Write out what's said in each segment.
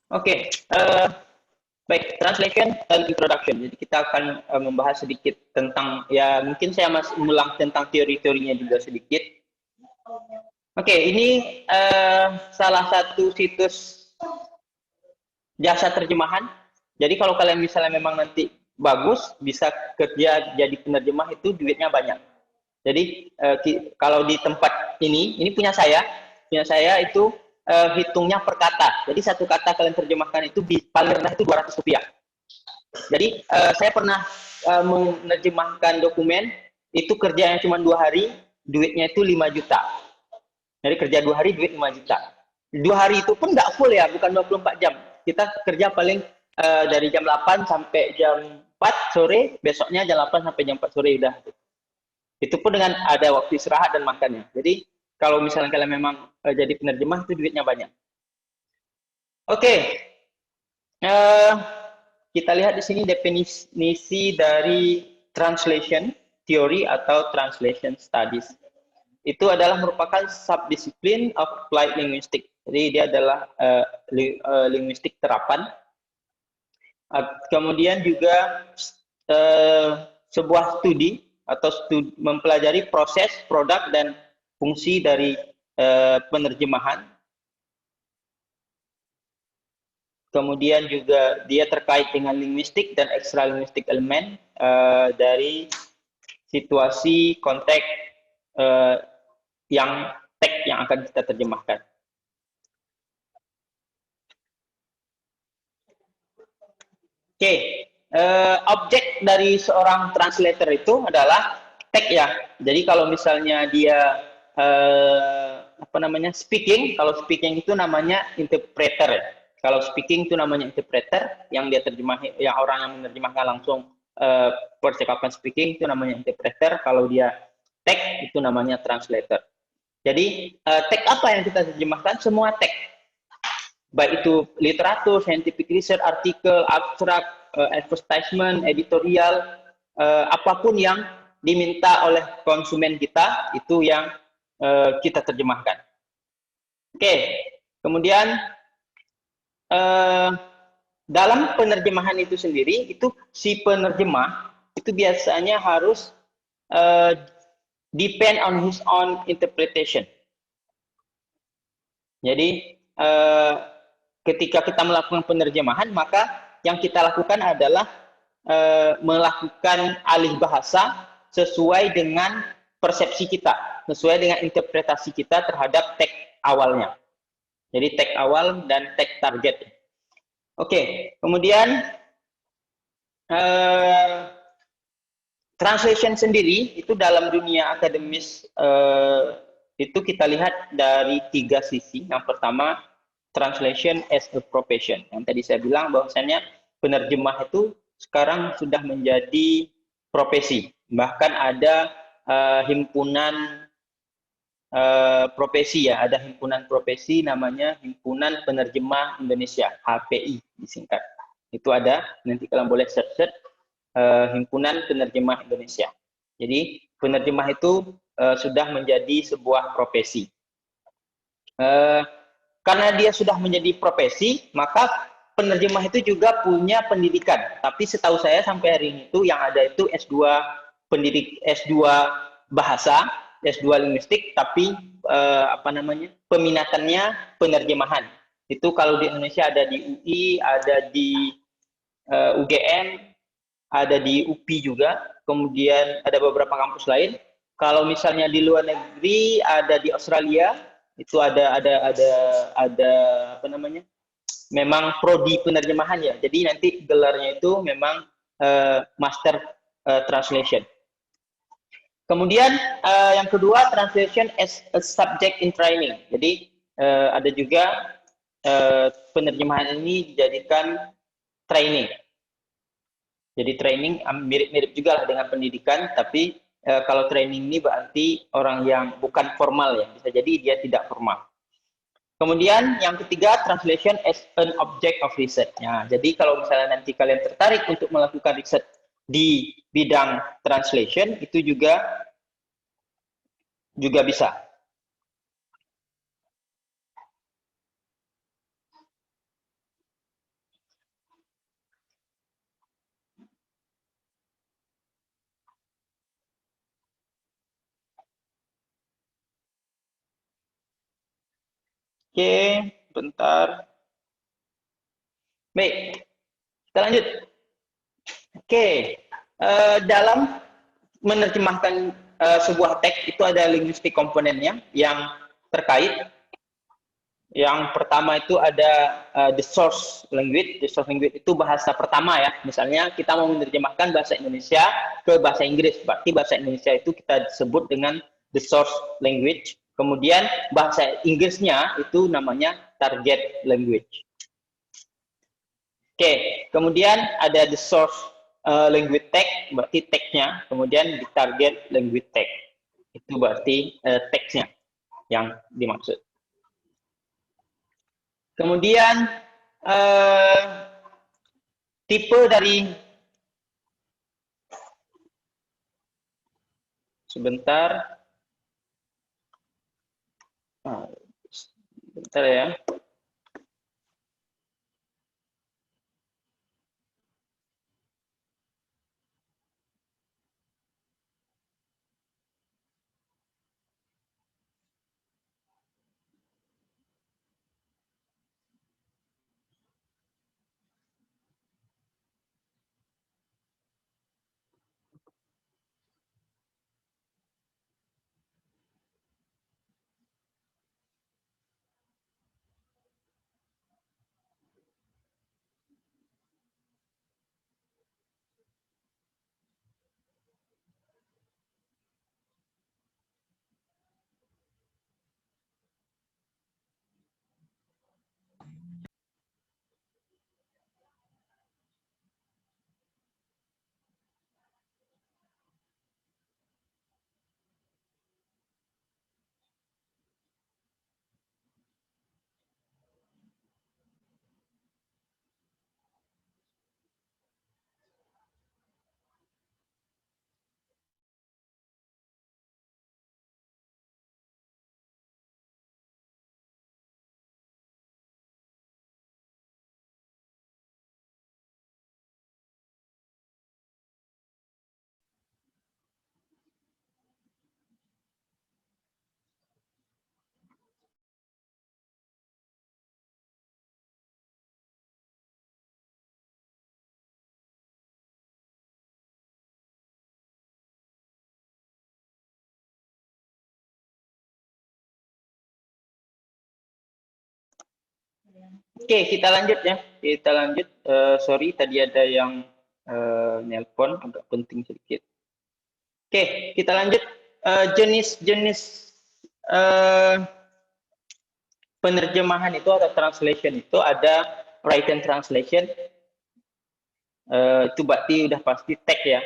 Oke, baik, translation dan introduction. Jadi kita akan membahas sedikit tentang, ya mungkin saya masih ulang tentang teori-teorinya juga sedikit. Oke, ini salah satu situs jasa terjemahan. Jadi kalau kalian misalnya memang nanti bagus, bisa kerja jadi penerjemah itu duitnya banyak. Jadi kalau di tempat ini punya saya itu hitungnya per kata. Jadi satu kata kalian terjemahkan itu paling rendah itu Rp200. Jadi saya pernah menerjemahkan dokumen itu kerjanya cuma 2 hari, duitnya itu 5 juta. Jadi kerja 2 hari duit 5 juta. 2 hari itu pun nggak full ya, bukan 24 jam. Kita kerja paling dari jam 8 sampai jam 4 sore, besoknya jam 8 sampai jam 4 sore udah. Itu pun dengan ada waktu istirahat dan makannya. Jadi kalau misalnya kalian memang jadi penerjemah itu duitnya banyak. Oke, kita lihat di sini definisi dari translation theory atau translation studies. Itu adalah merupakan subdisiplin of applied linguistics. Jadi dia adalah linguistik terapan. Kemudian juga sebuah studi atau mempelajari proses, produk, dan fungsi dari penerjemahan. Kemudian juga dia terkait dengan linguistik dan ekstralinguistik elemen dari situasi konteks yang teks yang akan kita terjemahkan. Oke, objek dari seorang translator itu adalah teks ya. Jadi kalau misalnya dia speaking, kalau speaking itu namanya interpreter. Kalau speaking itu namanya interpreter, yang dia terjemah, yang orang yang menerjemahkan langsung percakapan speaking itu namanya interpreter. Kalau dia teks itu namanya translator. Jadi teks apa yang kita terjemahkan? Semua teks, baik itu literatur, scientific research, artikel, abstrak, advertisement, editorial, apapun yang diminta oleh konsumen kita itu yang kita terjemahkan. Oke, kemudian dalam penerjemahan itu sendiri, itu si penerjemah itu biasanya harus depend on his own interpretation. Jadi ketika kita melakukan penerjemahan, maka yang kita lakukan adalah melakukan alih bahasa sesuai dengan persepsi kita, sesuai dengan interpretasi kita terhadap teks awalnya. Jadi teks awal dan teks target. Oke, kemudian translation sendiri itu dalam dunia akademis itu kita lihat dari 3 sisi. Yang pertama, translation as a profession. Yang tadi saya bilang bahwasannya penerjemah itu sekarang sudah menjadi profesi. Bahkan ada himpunan profesi ya, ada himpunan profesi namanya Himpunan Penerjemah Indonesia, HPI disingkat. Itu ada, nanti kalian boleh search Himpunan Penerjemah Indonesia. Jadi penerjemah itu sudah menjadi sebuah profesi. Karena dia sudah menjadi profesi, maka penerjemah itu juga punya pendidikan. Tapi setahu saya sampai hari ini itu yang ada itu S2 S2 bahasa, S2 linguistik, tapi peminatannya penerjemahan. Itu kalau di Indonesia ada di UI, ada di UGM, ada di UPI juga, kemudian ada beberapa kampus lain. Kalau misalnya di luar negeri ada di Australia, itu ada memang prodi penerjemahan ya. Jadi nanti gelarnya itu memang master translation. Kemudian yang kedua, translation as a subject in training. Jadi ada juga penerjemahan ini dijadikan training. Jadi training mirip-mirip juga lah dengan pendidikan, tapi kalau training ini berarti orang yang bukan formal ya, bisa jadi dia tidak formal. Kemudian yang ketiga, translation as an object of research. Nah, jadi kalau misalnya nanti kalian tertarik untuk melakukan riset di bidang translation, itu juga bisa. Oke, bentar. Baik, kita lanjut. Oke, dalam menerjemahkan sebuah teks itu ada linguistik komponennya yang terkait. Yang pertama itu ada the source language. The source language itu bahasa pertama ya. Misalnya kita mau menerjemahkan bahasa Indonesia ke bahasa Inggris. Berarti bahasa Indonesia itu kita sebut dengan the source language. Kemudian bahasa Inggrisnya itu namanya target language. Oke, kemudian ada the source language tag, berarti tagnya. Kemudian di target language tag, itu berarti teksnya yang dimaksud. Kemudian eh, tipe dari sebentar, sebentar ya. Oke, kita lanjut ya. Kita lanjut. Sorry, tadi ada yang nelpon, agak penting sedikit. Oke, kita lanjut. Jenis-jenis penerjemahan itu atau translation itu ada written translation. Itu berarti udah pasti teks ya.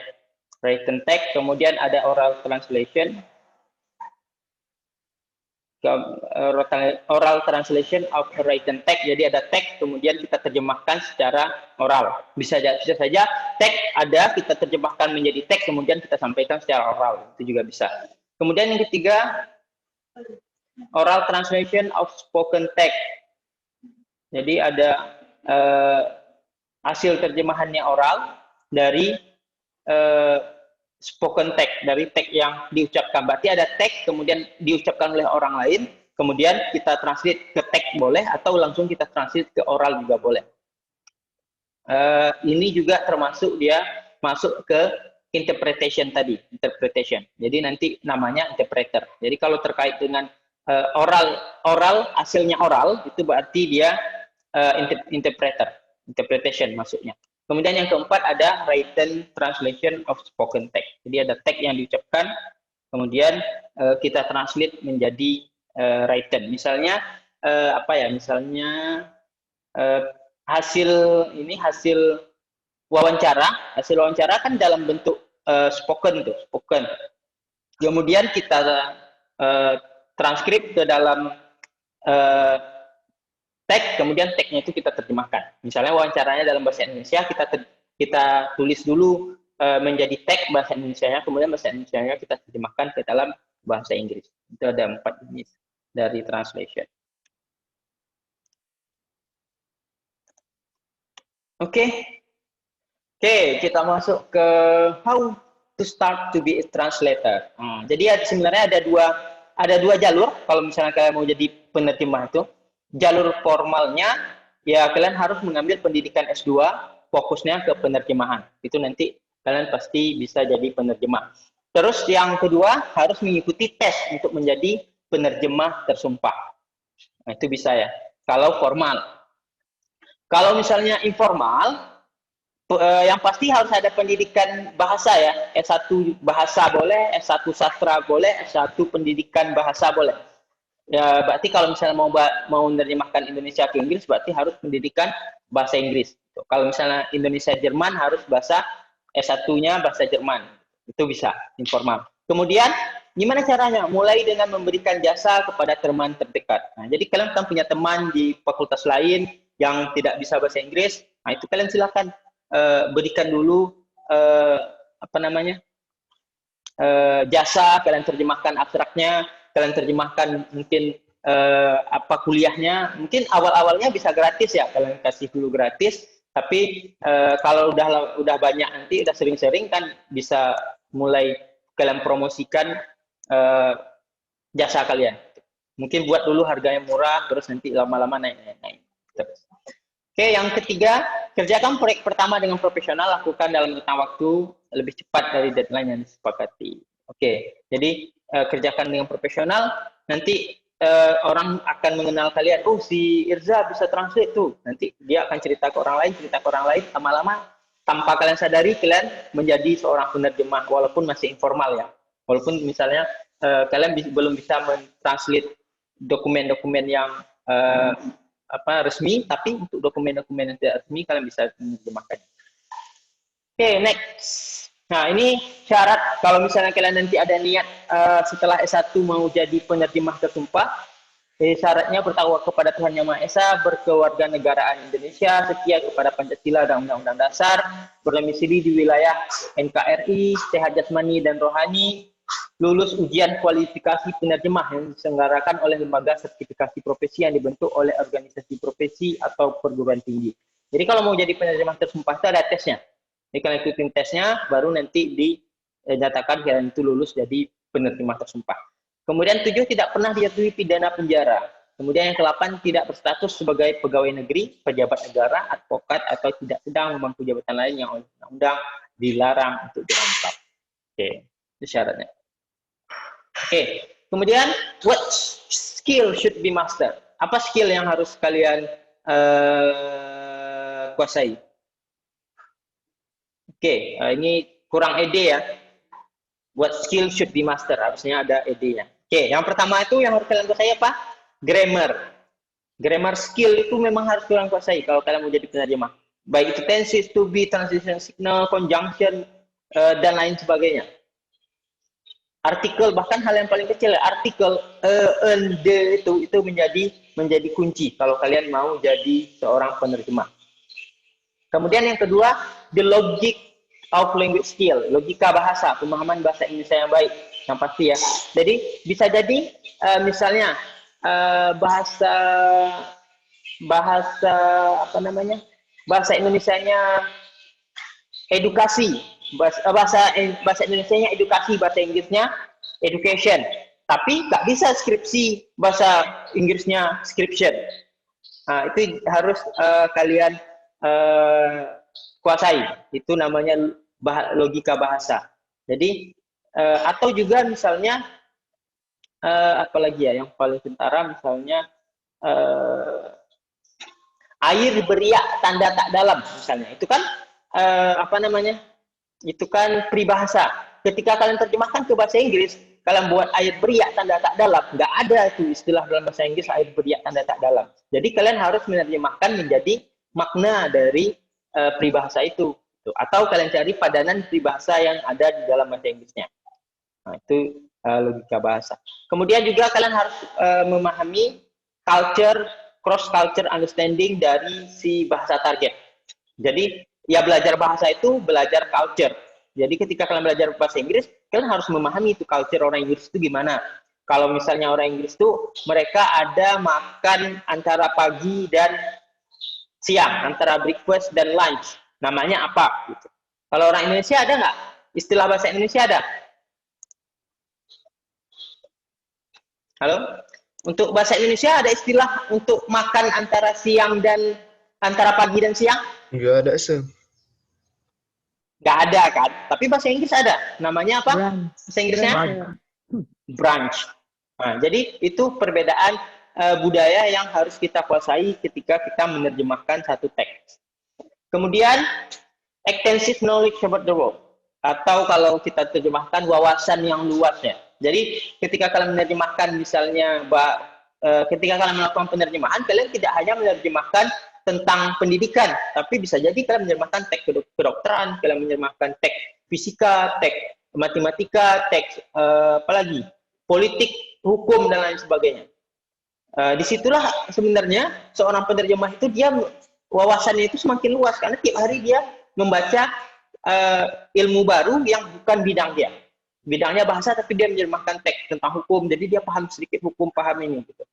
Written text, kemudian ada oral translation. Oral translation of written text, jadi ada teks kemudian kita terjemahkan secara oral. Bisa saja teks ada kita terjemahkan menjadi teks kemudian kita sampaikan secara oral, itu juga bisa. Kemudian yang ketiga, oral translation of spoken text. Jadi ada hasil terjemahannya oral dari spoken text, dari teks yang diucapkan. Berarti ada teks kemudian diucapkan oleh orang lain, kemudian kita translate ke teks boleh, atau langsung kita translate ke oral juga boleh. Ini juga termasuk dia masuk ke interpretation tadi, interpretation. Jadi nanti namanya interpreter. Jadi kalau terkait dengan oral hasilnya oral, itu berarti dia interpretation masuknya. Kemudian yang keempat ada written translation of spoken text. Jadi ada teks yang diucapkan, kemudian kita translate menjadi written. Misalnya apa ya? Misalnya hasil wawancara kan dalam bentuk spoken tuh, spoken. Kemudian kita transkrip ke dalam teks, kemudian teksnya itu kita terjemahkan. Misalnya wawancaranya dalam bahasa Indonesia, kita tulis dulu menjadi teks bahasa Indonesianya, kemudian bahasa Indonesianya kita terjemahkan ke dalam bahasa Inggris. Itu ada 4 jenis dari translation. Oke, kita masuk ke how to start to be a translator. Jadi sebenarnya ada dua jalur kalau misalnya kalian mau jadi penerjemah itu. jalur formalnya, ya kalian harus mengambil pendidikan S2, fokusnya ke penerjemahan. Itu nanti kalian pasti bisa jadi penerjemah. Terus yang kedua, harus mengikuti tes untuk menjadi penerjemah tersumpah. Nah, itu bisa ya, kalau formal. Kalau misalnya informal, yang pasti harus ada pendidikan bahasa ya. S1 bahasa boleh, S1 sastra boleh, S1 pendidikan bahasa boleh. Ya, berarti kalau misalnya mau menerjemahkan Indonesia ke Inggris, berarti harus pendidikan bahasa Inggris. Kalau misalnya Indonesia Jerman, harus bahasa S1-nya bahasa Jerman. Itu bisa informal. Kemudian gimana caranya? Mulai dengan memberikan jasa kepada teman terdekat. Nah, jadi kalian kan punya teman di fakultas lain yang tidak bisa bahasa Inggris. Nah, itu kalian silakan berikan dulu apa namanya jasa, kalian terjemahkan abstraknya, kalian terjemahkan mungkin apa kuliahnya, mungkin awal-awalnya bisa gratis ya, kalian kasih dulu gratis, tapi kalau udah banyak nanti, udah sering-sering kan bisa mulai kalian promosikan uh, jasa kalian. Mungkin buat dulu harganya murah, terus nanti lama-lama naik-naik. Oke, yang ketiga, kerjakan proyek pertama dengan profesional, lakukan dalam rentang waktu lebih cepat dari deadline yang disepakati. Oke, jadi kerjakan dengan profesional, nanti orang akan mengenal kalian, oh si Irza bisa translate tuh, nanti dia akan cerita ke orang lain, lama-lama tanpa kalian sadari, kalian menjadi seorang penerjemah, walaupun masih informal ya. Walaupun misalnya kalian belum bisa mentranslate dokumen-dokumen yang resmi, tapi untuk dokumen-dokumen yang tidak resmi kalian bisa menerjemahkan. Oke, next. Nah, ini syarat kalau misalnya kalian nanti ada niat setelah S1 mau jadi penerjemah tersumpah, syaratnya bertakwa kepada Tuhan Yang Maha Esa, berkewarganegaraan Indonesia, setia kepada Pancasila dan Undang-Undang Dasar, berdomisili di wilayah NKRI, sehat jasmani dan rohani, lulus ujian kualifikasi penerjemah yang diselenggarakan oleh lembaga sertifikasi profesi yang dibentuk oleh organisasi profesi atau perguruan tinggi. Jadi kalau mau jadi penerjemah tersumpah itu ada tesnya. Jadi kalian ikutin tesnya, baru nanti dinyatakan kalian itu lulus jadi penerjemah tersumpah. Kemudian 7, tidak pernah dijatuhi pidana penjara. Kemudian yang ke-8, tidak berstatus sebagai pegawai negeri, pejabat negara, advokat, atau tidak sedang memangku jabatan lain yang oleh undang-undang dilarang untuk dirangkap. Oke, itu syaratnya. Oke, kemudian what skill should be mastered? Apa skill yang harus kalian kuasai? Oke, ini kurang ED ya. What skill should be mastered? Harusnya ada ED-nya. Oke, yang pertama itu yang harus kalian kuasai apa? Grammar. Grammar skill itu memang harus kalian kuasai kalau kalian mau jadi penerjemah. Baik itu tenses, to be, transition signal, conjunction, dan lain sebagainya. Artikel, bahkan hal yang paling kecil, artikel the itu menjadi kunci kalau kalian mau jadi seorang penerjemah. Kemudian yang kedua, the logic of language skill, logika bahasa, pemahaman bahasa Indonesia yang baik, yang pasti ya. Jadi bisa jadi misalnya bahasa apa namanya, bahasa Indonesianya edukasi, bahasa Indonesianya edukasi, bahasa Inggrisnya education. Tapi nggak bisa skripsi bahasa Inggrisnya description. Nah, itu harus kalian kuasai. Itu namanya logika bahasa. Jadi atau juga misalnya apalagi ya yang paling kentara misalnya air beriak tanda tak dalam misalnya. Itu kan apa namanya? Itu kan peribahasa. Ketika kalian terjemahkan ke bahasa Inggris, kalian buat air beriak tanda tak dalam, nggak ada itu istilah dalam bahasa Inggris air beriak tanda tak dalam. Jadi kalian harus menerjemahkan menjadi makna dari peribahasa itu. Atau kalian cari padanan peribahasa yang ada di dalam bahasa Inggrisnya. Nah, itu logika bahasa. Kemudian juga kalian harus memahami culture, cross culture understanding dari si bahasa target. Jadi ya belajar bahasa itu belajar culture. Jadi ketika kalian belajar bahasa Inggris, kalian harus memahami itu culture orang Inggris itu gimana. Kalau misalnya orang Inggris itu mereka ada makan antara pagi dan siang, antara breakfast dan lunch. Namanya apa? Gitu. Kalau orang Indonesia ada nggak? Istilah bahasa Indonesia ada? Halo? Untuk bahasa Indonesia ada istilah untuk makan antara siang dan antara pagi dan siang? Nggak ada, Se. Nggak ada kan? Tapi bahasa Inggris ada. Namanya apa? Brunch. Bahasa Inggrisnya? Brunch. Brunch. Nah, jadi itu perbedaan budaya yang harus kita kuasai ketika kita menerjemahkan satu teks. Kemudian, extensive knowledge about the world. Atau kalau kita terjemahkan wawasan yang luas ya. Jadi ketika kalian menerjemahkan misalnya ketika kalian melakukan penerjemahan, kalian tidak hanya menerjemahkan tentang pendidikan, tapi bisa jadi kalian menerjemahkan teks kedokteran, kalian menerjemahkan teks fisika, teks matematika, teks apalagi politik, hukum dan lain sebagainya. Disitulah sebenarnya seorang penerjemah itu dia wawasannya itu semakin luas karena tiap hari dia membaca ilmu baru yang bukan bidang dia. Bidangnya bahasa tapi dia menerjemahkan teks tentang hukum, jadi dia paham sedikit hukum, paham ini. Gitu.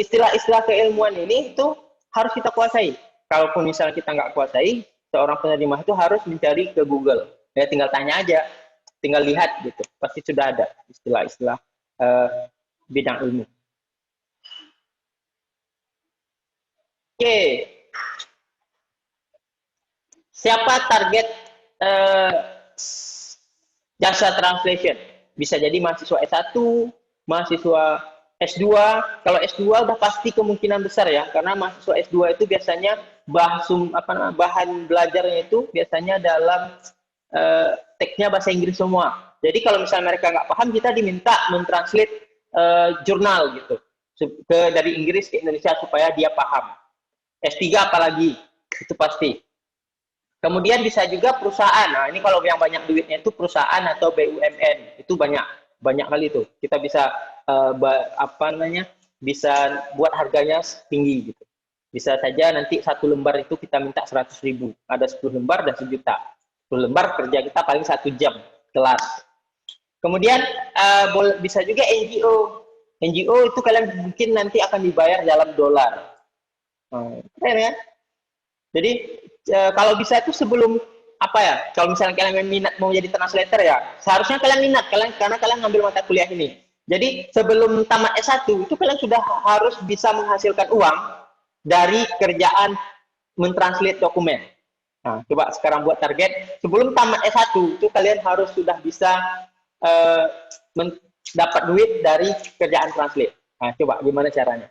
Istilah-istilah keilmuan ini itu harus kita kuasai. Kalaupun misalnya kita nggak kuasai, seorang penerjemah itu harus mencari ke Google. Ya tinggal tanya aja, tinggal lihat gitu. Pasti sudah ada istilah-istilah bidang ilmu. Oke. Siapa target jasa translation? Bisa jadi mahasiswa S1, mahasiswa S2. Kalau S2 udah pasti kemungkinan besar ya, karena mahasiswa S2 itu biasanya bahan belajarnya itu biasanya dalam teksnya bahasa Inggris semua. Jadi kalau misalnya mereka nggak paham, kita diminta mentranslate jurnal gitu dari Inggris ke Indonesia supaya dia paham. S3 apalagi, itu pasti. Kemudian bisa juga perusahaan. Nah, ini kalau yang banyak duitnya itu perusahaan atau BUMN. Itu banyak kali itu. Kita bisa bisa buat harganya tinggi gitu. Bisa saja nanti satu lembar itu kita minta 100.000. Ada 10 lembar dan 1 juta. 10 lembar kerja kita paling 1 jam kelas. Kemudian bisa juga NGO. NGO itu kalian mungkin nanti akan dibayar dalam dolar. Keren ya? Jadi kalau bisa itu sebelum kalau misalnya kalian minat mau jadi translator ya, seharusnya kalian minat karena kalian ngambil mata kuliah ini. Jadi sebelum tamat S1 itu kalian sudah harus bisa menghasilkan uang dari kerjaan mentranslate dokumen. Nah, coba sekarang buat target sebelum tamat S1 itu kalian harus sudah bisa dapat duit dari kerjaan translate. Nah, coba gimana caranya?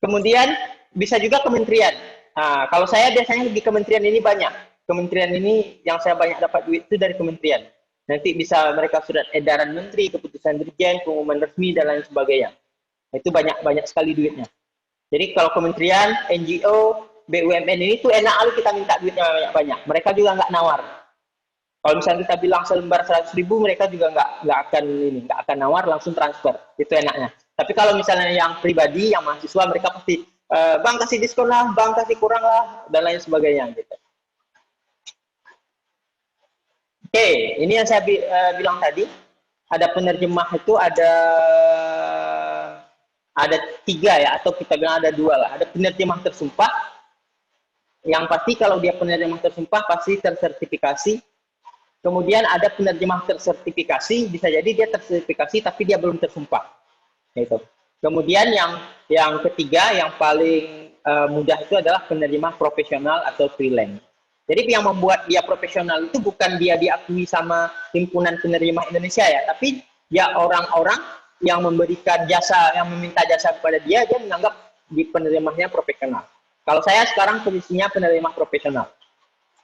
Kemudian bisa juga kementerian. Nah, kalau saya biasanya di kementerian ini banyak. Kementerian ini yang saya banyak dapat duit itu dari kementerian. Nanti bisa mereka surat edaran menteri, keputusan dirjen, pengumuman resmi, dan lain sebagainya. Itu banyak sekali duitnya. Jadi kalau kementerian, NGO, BUMN ini tuh enak kali kita minta duitnya banyak-banyak. Mereka juga nggak nawar. Kalau misalnya kita bilang selembar 100.000, mereka juga nggak akan nawar, langsung transfer. Itu enaknya. Tapi kalau misalnya yang pribadi, yang mahasiswa, mereka pasti bang kasih diskon lah, bang kasih kurang lah, dan lain sebagainya gitu. Oke, ini yang saya bilang tadi. Ada penerjemah itu ada 3 ya, atau kita bilang ada 2 lah. Ada penerjemah tersumpah. Yang pasti kalau dia penerjemah tersumpah pasti tersertifikasi. Kemudian ada penerjemah tersertifikasi, bisa jadi dia tersertifikasi tapi dia belum tersumpah. Gitu. Kemudian yang ketiga, yang paling mudah itu adalah penerjemah profesional atau freelance. Jadi yang membuat dia profesional itu bukan dia diakui sama himpunan penerjemah Indonesia ya, tapi dia orang-orang yang memberikan jasa, yang meminta jasa kepada dia menganggap di penerjemahnya profesional. Kalau saya sekarang posisinya penerjemah profesional.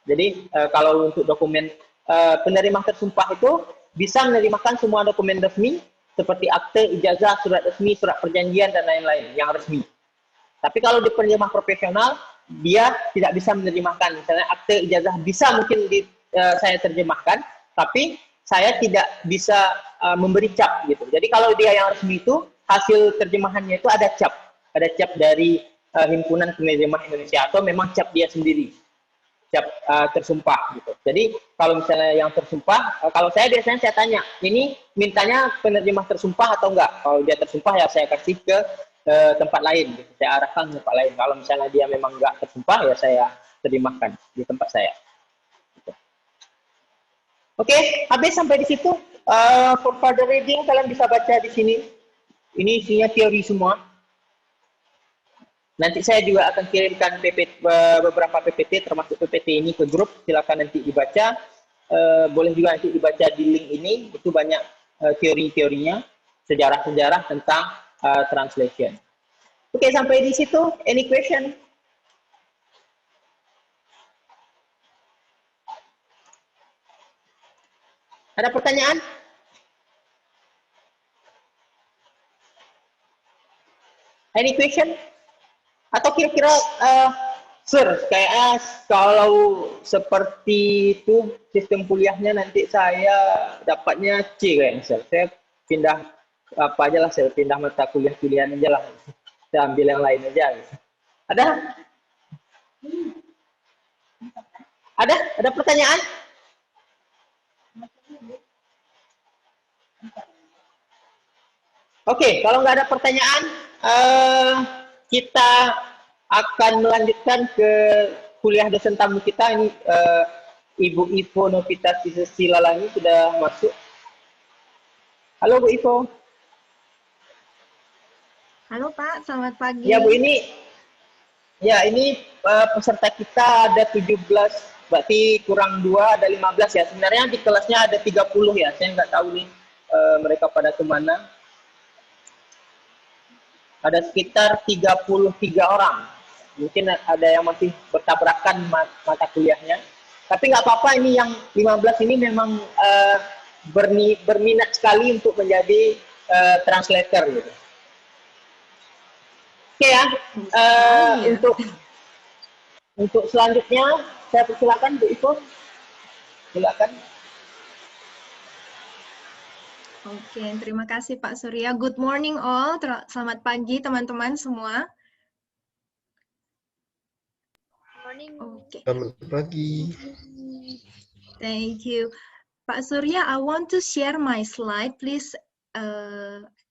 Jadi kalau untuk dokumen penerjemah tersumpah itu bisa menerjemahkan semua dokumen resmi seperti akte, ijazah, surat resmi, surat perjanjian, dan lain-lain yang resmi. Tapi kalau di penerjemah profesional, dia tidak bisa menerjemahkan. Misalnya akte, ijazah bisa mungkin saya terjemahkan, tapi saya tidak bisa memberi cap gitu. Jadi kalau dia yang resmi itu, hasil terjemahannya itu ada cap. Ada cap dari Himpunan Penerjemah Indonesia, atau memang cap dia sendiri. Cap tersumpah gitu. Jadi kalau misalnya yang tersumpah, kalau saya biasanya saya tanya, ini mintanya penerjemah tersumpah atau enggak? Kalau dia tersumpah ya saya kasih ke tempat lain, gitu. Saya arahkan ke tempat lain. Kalau misalnya dia memang enggak tersumpah ya saya terjemahkan di tempat saya. Gitu. Oke, habis sampai di situ. For further reading kalian bisa baca di sini. Ini isinya teori semua. Nanti saya juga akan kirimkan beberapa PPT, termasuk PPT ini ke grup. Silakan nanti dibaca. Boleh juga nanti dibaca di link ini. Itu banyak teori-teorinya, sejarah-sejarah tentang translation. Oke, sampai di situ. Any question? Ada pertanyaan? Any question? Atau kira-kira, Sir, kayaknya kalau seperti itu sistem kuliahnya nanti saya dapatnya C kayaknya, Sir. Saya pindah apa aja lah, saya pindah mata kuliah-kuliahan aja lah. Saya ambil yang lain aja. Ada? Ada? Ada pertanyaan? Oke, kalau nggak ada pertanyaan, kita akan melanjutkan ke kuliah dosen tamu kita. Ini Ibu Ivo Novita Silalangi sudah masuk. Halo Bu Ivo. Halo Pak, selamat pagi. Ya Bu, ini peserta kita ada 17, berarti kurang 2, ada 15 ya. Sebenarnya di kelasnya ada 30 ya, saya nggak tahu nih mereka pada kemana. Ada sekitar 33 orang. Mungkin ada yang masih bertabrakan mata kuliahnya. Tapi nggak apa-apa, ini yang 15 ini memang berminat sekali untuk menjadi translator gitu. Oke ya, untuk selanjutnya saya persilakan Bu Ivo. Silakan. Oke, terima kasih Pak Surya. Good morning all. Selamat pagi teman-teman semua. Oke. Selamat pagi. Thank you. Pak Surya, I want to share my slide. Please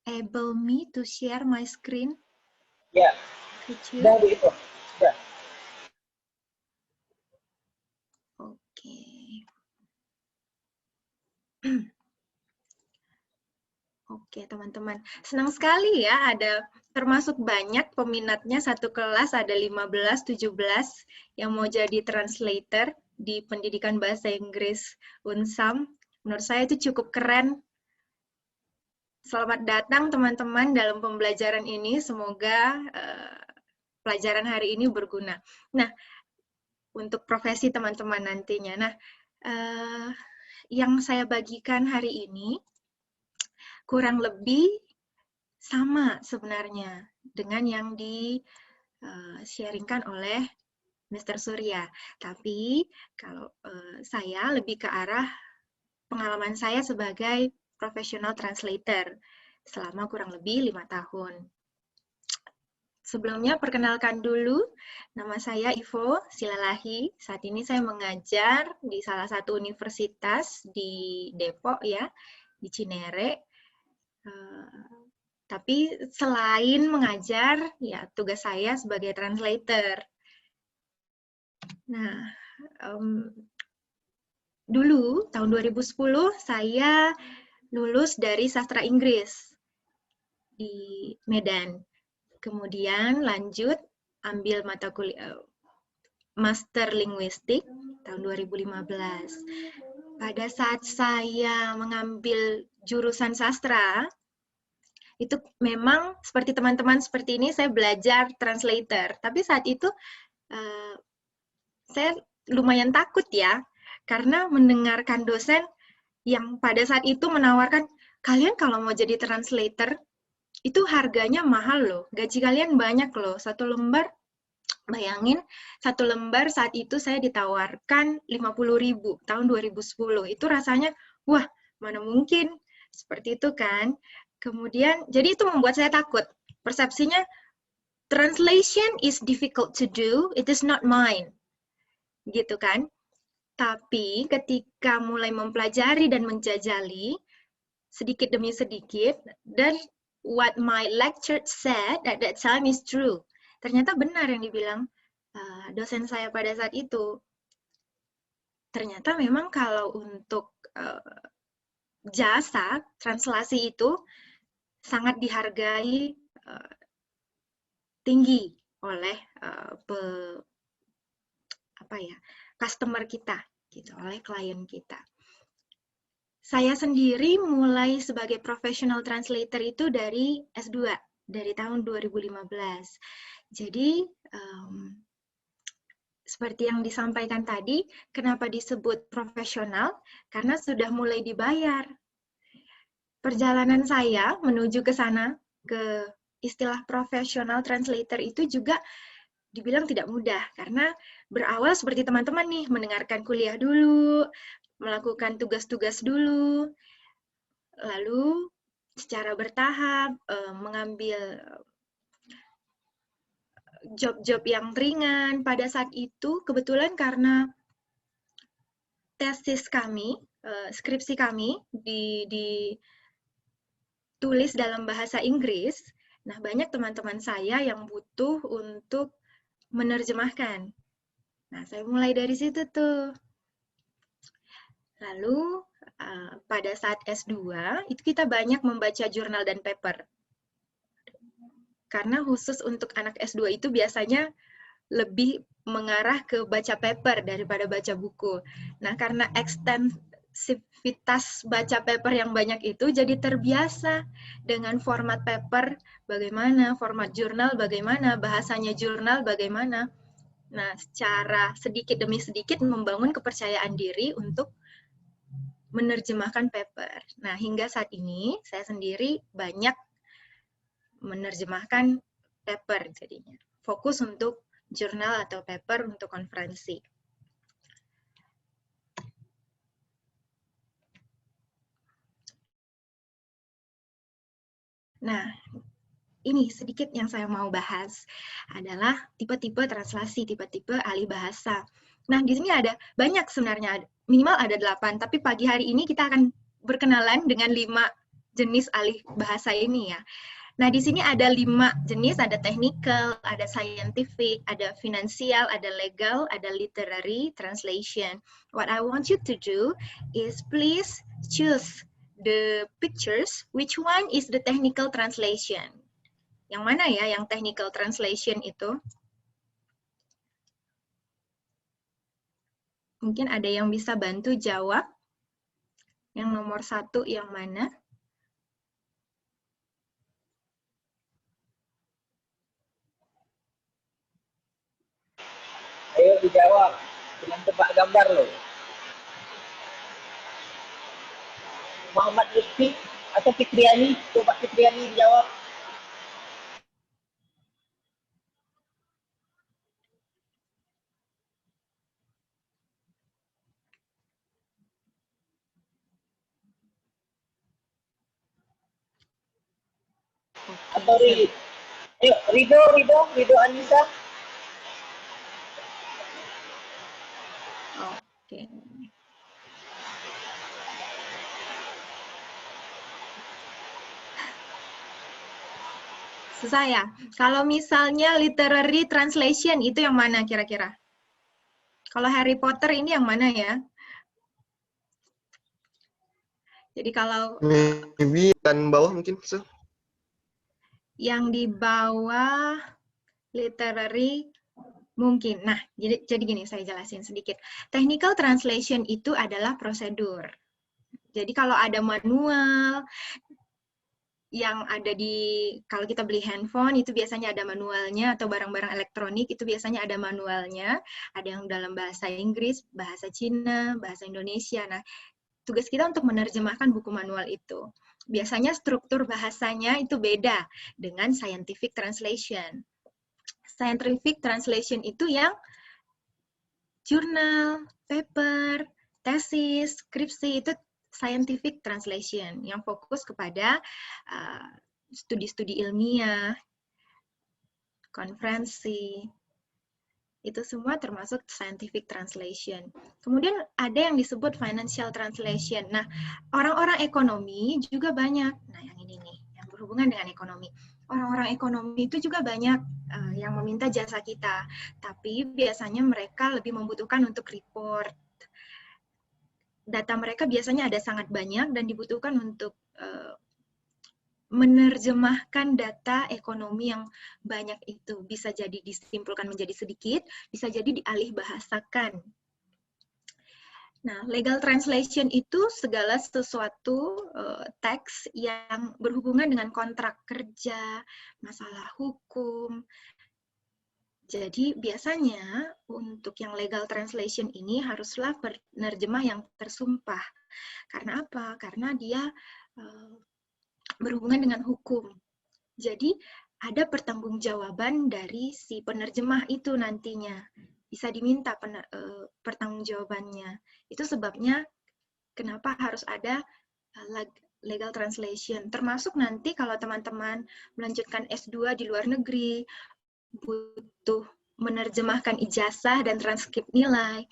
able me to share my screen. Ya. Sudah Bu Ivo. Sudah. Oke. Oke, teman-teman. Senang sekali ya ada termasuk banyak peminatnya, satu kelas ada 15-17 yang mau jadi translator di pendidikan bahasa Inggris UNSAM. Menurut saya itu cukup keren. Selamat datang teman-teman dalam pembelajaran ini. Semoga pelajaran hari ini berguna. Nah, untuk profesi teman-teman nantinya. Nah, yang saya bagikan hari ini kurang lebih sama sebenarnya dengan yang di-sharingkan oleh Mr. Surya. Tapi kalau saya lebih ke arah pengalaman saya sebagai professional translator selama kurang lebih 5 tahun. Sebelumnya perkenalkan dulu, nama saya Ivo Silalahi. Saat ini saya mengajar di salah satu universitas di Depok ya, di Cinere. Tapi selain mengajar, ya tugas saya sebagai translator. Nah, dulu tahun 2010 saya lulus dari sastra Inggris di Medan. Kemudian lanjut ambil mata kuliah Master Linguistik tahun 2015. Pada saat saya mengambil jurusan sastra, itu memang seperti teman-teman seperti ini, saya belajar translator. Tapi saat itu saya lumayan takut ya, karena mendengarkan dosen yang pada saat itu menawarkan, kalian kalau mau jadi translator, itu harganya mahal loh, gaji kalian banyak loh, satu lembar, bayangin, satu lembar saat itu saya ditawarkan 50.000 tahun 2010, itu rasanya, wah mana mungkin, seperti itu kan. Kemudian, jadi itu membuat saya takut. Persepsinya, translation is difficult to do, it is not mine. Gitu kan. Tapi ketika mulai mempelajari dan menjajali, sedikit demi sedikit, dan what my lecturer said at that time is true. Ternyata benar yang dibilang dosen saya pada saat itu. Ternyata memang kalau untuk jasa translasi itu sangat dihargai tinggi oleh customer kita, gitu, oleh klien kita. Saya sendiri mulai sebagai professional translator itu dari S2, dari tahun 2015. Jadi, seperti yang disampaikan tadi, kenapa disebut profesional? Karena sudah mulai dibayar. Perjalanan saya menuju ke sana, ke istilah professional translator itu juga dibilang tidak mudah, karena berawal seperti teman-teman nih, mendengarkan kuliah dulu, melakukan tugas-tugas dulu, lalu secara bertahap mengambil job-job yang ringan. Pada saat itu kebetulan karena tesis kami, skripsi kami ditulis dalam bahasa Inggris, nah banyak teman-teman saya yang butuh untuk menerjemahkan. Nah, saya mulai dari situ tuh. Lalu pada saat S2 itu kita banyak membaca jurnal dan paper. Karena khusus untuk anak S2 itu biasanya lebih mengarah ke baca paper daripada baca buku. Nah, karena ekstensivitas baca paper yang banyak itu, jadi terbiasa dengan format paper bagaimana, format jurnal bagaimana, bahasanya jurnal bagaimana. Nah, secara sedikit demi sedikit membangun kepercayaan diri untuk menerjemahkan paper. Nah, hingga saat ini saya sendiri banyak menerjemahkan paper jadinya. Fokus untuk jurnal atau paper untuk konferensi. Nah, ini sedikit yang saya mau bahas adalah tipe-tipe translasi, tipe-tipe alih bahasa. Nah, di sini ada banyak sebenarnya, minimal ada 8, tapi pagi hari ini kita akan berkenalan dengan 5 jenis alih bahasa ini ya. Nah, di sini ada 5 jenis, ada technical, ada scientific, ada finansial, ada legal, ada literary translation. What I want you to do is please choose the pictures, which one is the technical translation. Yang mana ya yang technical translation itu? Mungkin ada yang bisa bantu jawab. Yang nomor 1 yang mana? Ayo dijawab dengan tebak gambar loh. Muhammad Lutfi atau Fitriani? Coba Fitriani dijawab. Atau Rido Anissa. Oke. Susah ya. Kalau misalnya literary translation itu yang mana kira-kira? Kalau Harry Potter ini yang mana ya? Jadi kalau maybe dan bawah mungkin so. Yang di bawah literary mungkin. Nah, jadi gini saya jelasin sedikit. Technical translation itu adalah prosedur. Jadi kalau ada manual yang ada kalau kita beli handphone itu biasanya ada manualnya, atau barang-barang elektronik itu biasanya ada manualnya, ada yang dalam bahasa Inggris, bahasa Cina, bahasa Indonesia. Nah, tugas kita untuk menerjemahkan buku manual itu. Biasanya struktur bahasanya itu beda dengan scientific translation. Scientific translation itu yang jurnal, paper, tesis, skripsi itu scientific translation yang fokus kepada studi-studi ilmiah, konferensi, itu semua termasuk scientific translation. Kemudian ada yang disebut financial translation. Nah, orang-orang ekonomi juga banyak. Nah, yang ini nih, yang berhubungan dengan ekonomi. Orang-orang ekonomi itu juga banyak yang meminta jasa kita. Tapi biasanya mereka lebih membutuhkan untuk report. Data mereka biasanya ada sangat banyak dan dibutuhkan untuk menerjemahkan data ekonomi yang banyak itu. Bisa jadi disimpulkan menjadi sedikit, bisa jadi dialih bahasakan. Nah, legal translation itu segala sesuatu teks yang berhubungan dengan kontrak kerja, masalah hukum. Jadi biasanya untuk yang legal translation ini haruslah penerjemah yang tersumpah. Karena apa? Karena dia berhubungan dengan hukum. Jadi ada pertanggungjawaban dari si penerjemah itu nantinya. Bisa diminta pertanggungjawabannya. Itu sebabnya kenapa harus ada legal translation. Termasuk nanti kalau teman-teman melanjutkan S2 di luar negeri, butuh menerjemahkan ijazah dan transkrip nilai,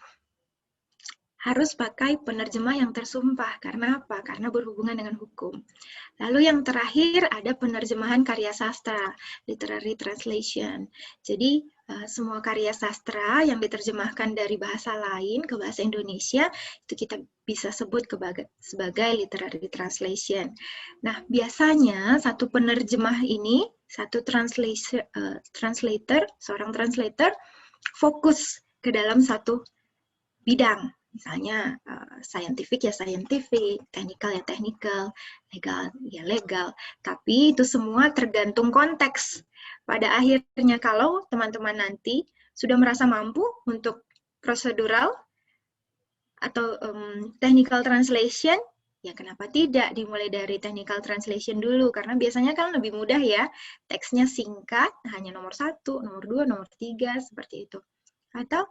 harus pakai penerjemah yang tersumpah. Karena apa? Karena berhubungan dengan hukum. Lalu yang terakhir ada penerjemahan karya sastra, literary translation. Jadi semua karya sastra yang diterjemahkan dari bahasa lain ke bahasa Indonesia itu kita bisa sebut sebagai literary translation. Nah, biasanya satu penerjemah ini, satu seorang translator fokus ke dalam satu bidang. Misalnya scientific ya scientific, technical ya technical, legal ya legal. Tapi itu semua tergantung konteks. Pada akhirnya kalau teman-teman nanti sudah merasa mampu untuk prosedural atau technical translation, ya kenapa tidak dimulai dari technical translation dulu, karena biasanya kan lebih mudah ya, teksnya singkat, hanya nomor 1, nomor 2, nomor 3, seperti itu. Atau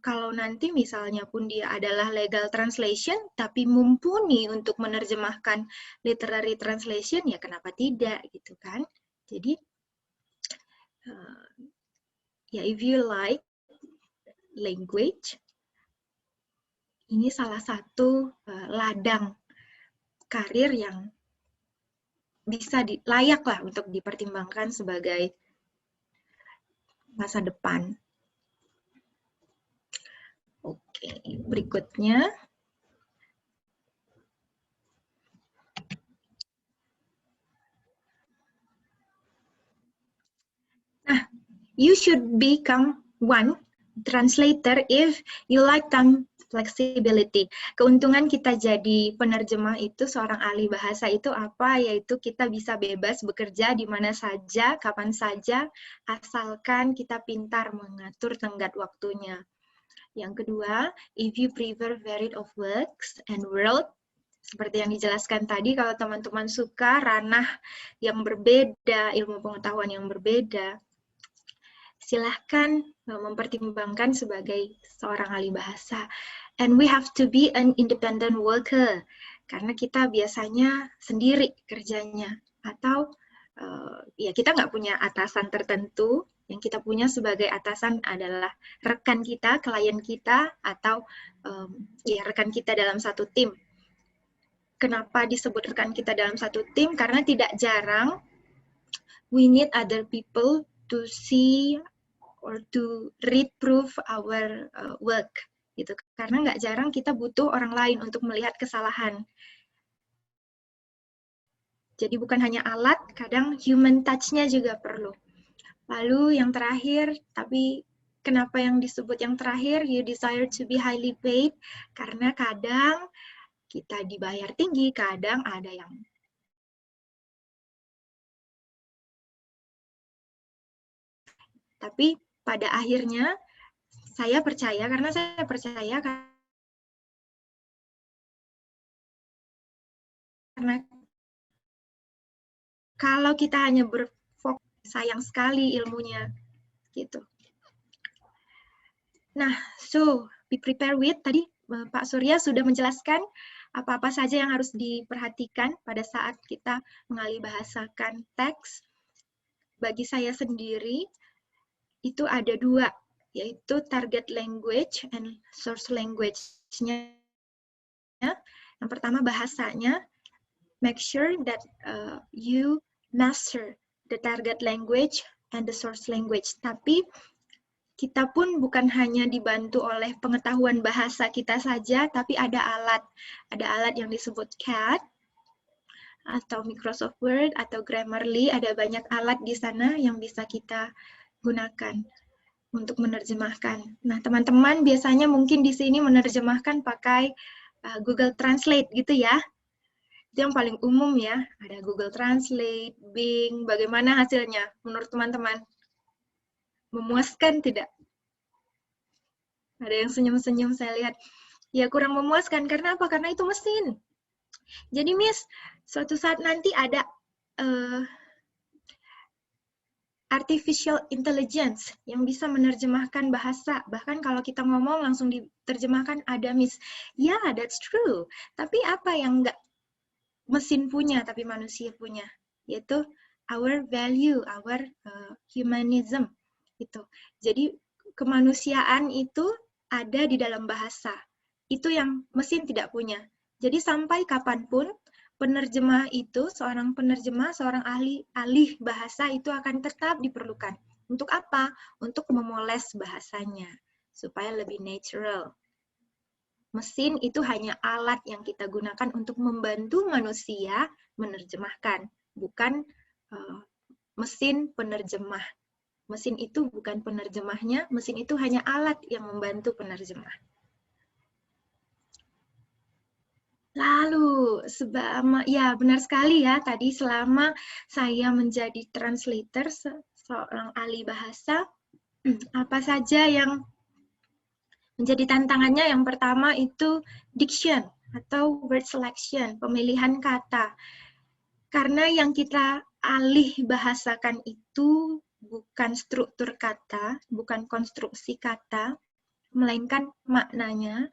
kalau nanti misalnya pun dia adalah legal translation, tapi mumpuni untuk menerjemahkan literary translation, ya kenapa tidak, gitu kan. Jadi, ya if you like language, ini salah satu ladang karir yang bisa layak lah untuk dipertimbangkan sebagai masa depan. Oke, berikutnya. Nah, you should become one translator if you like time flexibility. Keuntungan kita jadi penerjemah itu, seorang ahli bahasa itu apa? Yaitu kita bisa bebas bekerja di mana saja, kapan saja, asalkan kita pintar mengatur tenggat waktunya. Yang kedua, if you prefer varied of works and world, seperti yang dijelaskan tadi, kalau teman-teman suka ranah yang berbeda, ilmu pengetahuan yang berbeda, silahkan mempertimbangkan sebagai seorang ahli bahasa. And we have to be an independent worker, karena kita biasanya sendiri kerjanya. Atau ya kita nggak punya atasan tertentu, yang kita punya sebagai atasan adalah rekan kita, klien kita, atau ya rekan kita dalam satu tim. Kenapa disebut rekan kita dalam satu tim? Karena tidak jarang we need other people to see or to reprove our work, gitu. Karena nggak jarang kita butuh orang lain untuk melihat kesalahan. Jadi bukan hanya alat, kadang human touch-nya juga perlu. Lalu yang terakhir, tapi kenapa yang disebut yang terakhir, you desire to be highly paid? Karena kadang kita dibayar tinggi, kadang ada yang tapi pada akhirnya saya percaya, karena saya percaya karena kalau kita hanya berfokus, sayang sekali ilmunya, gitu. Nah, so be prepared with, tadi Pak Surya sudah menjelaskan apa-apa saja yang harus diperhatikan pada saat kita mengalih bahasakan teks. Bagi saya sendiri, itu ada dua, yaitu target language and source language-nya. Yang pertama bahasanya, make sure that you master the target language and the source language. Tapi kita pun bukan hanya dibantu oleh pengetahuan bahasa kita saja, tapi ada alat yang disebut CAT, atau Microsoft Word atau Grammarly, ada banyak alat di sana yang bisa kita gunakan untuk menerjemahkan. Nah, teman-teman biasanya mungkin di sini menerjemahkan pakai Google Translate gitu ya. Itu yang paling umum ya. Ada Google Translate, Bing. Bagaimana hasilnya menurut teman-teman? Memuaskan tidak? Ada yang senyum-senyum saya lihat. Ya kurang memuaskan. Karena apa? Karena itu mesin. Jadi Miss, suatu saat nanti ada artificial intelligence yang bisa menerjemahkan bahasa. Bahkan kalau kita ngomong langsung diterjemahkan ada Miss. Ya, that's true. Tapi apa yang nggak mesin punya, tapi manusia punya? Yaitu our value, our humanism. Itu. Jadi kemanusiaan itu ada di dalam bahasa. Itu yang mesin tidak punya. Jadi sampai kapanpun penerjemah itu, seorang penerjemah, seorang ahli bahasa itu akan tetap diperlukan. Untuk apa? Untuk memoles bahasanya, supaya lebih natural. Mesin itu hanya alat yang kita gunakan untuk membantu manusia menerjemahkan, bukan mesin penerjemah. Mesin itu bukan penerjemahnya, mesin itu hanya alat yang membantu penerjemah. Lalu, ya benar sekali ya, tadi selama saya menjadi translator, seorang ahli bahasa, apa saja yang menjadi tantangannya? Yang pertama itu diction atau word selection, pemilihan kata. Karena yang kita alih bahasakan itu bukan struktur kata, bukan konstruksi kata, melainkan maknanya.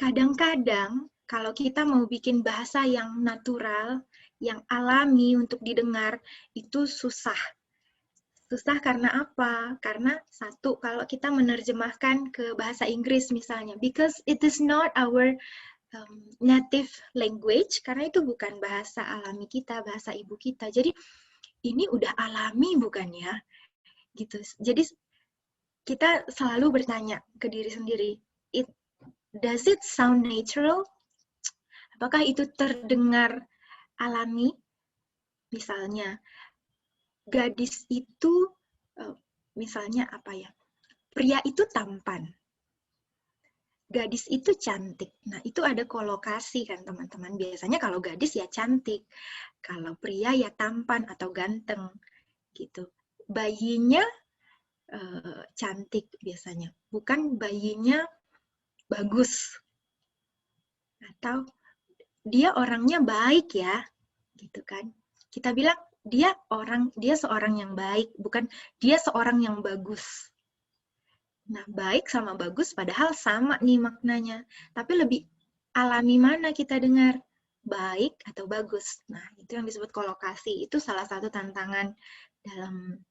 Kadang-kadang kalau kita mau bikin bahasa yang natural, yang alami untuk didengar, itu susah. Susah karena apa? Karena satu, kalau kita menerjemahkan ke bahasa Inggris misalnya, because it is not our native language, karena itu bukan bahasa alami kita, bahasa ibu kita. Jadi ini udah alami bukan ya? Gitu. Jadi kita selalu bertanya ke diri sendiri, does it sound natural? Apakah itu terdengar alami? Misalnya, gadis itu, misalnya apa ya? Pria itu tampan. Gadis itu cantik. Nah, itu ada kolokasi kan teman-teman. Biasanya kalau gadis ya cantik. Kalau pria ya tampan atau ganteng. Gitu. Bayinya cantik biasanya. Bukan bayinya bagus. Atau dia orangnya baik ya, gitu kan. Kita bilang dia seorang yang baik, bukan dia seorang yang bagus. Nah, baik sama bagus padahal sama nih maknanya. Tapi lebih alami mana kita dengar? Baik atau bagus. Nah, itu yang disebut kolokasi. Itu salah satu tantangan dalam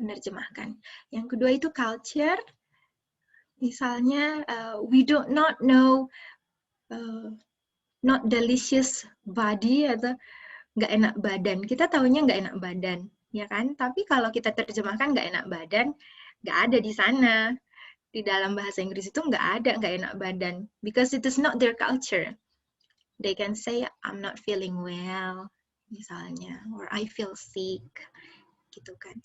menerjemahkan. Yang kedua itu culture. Misalnya, we do not know not delicious body atau nggak enak badan. Kita tahunya nggak enak badan, ya kan? Tapi kalau kita terjemahkan nggak enak badan, nggak ada di sana. Di dalam bahasa Inggris itu nggak ada nggak enak badan. Because it is not their culture. They can say, I'm not feeling well, misalnya. Or I feel sick, gitu kan.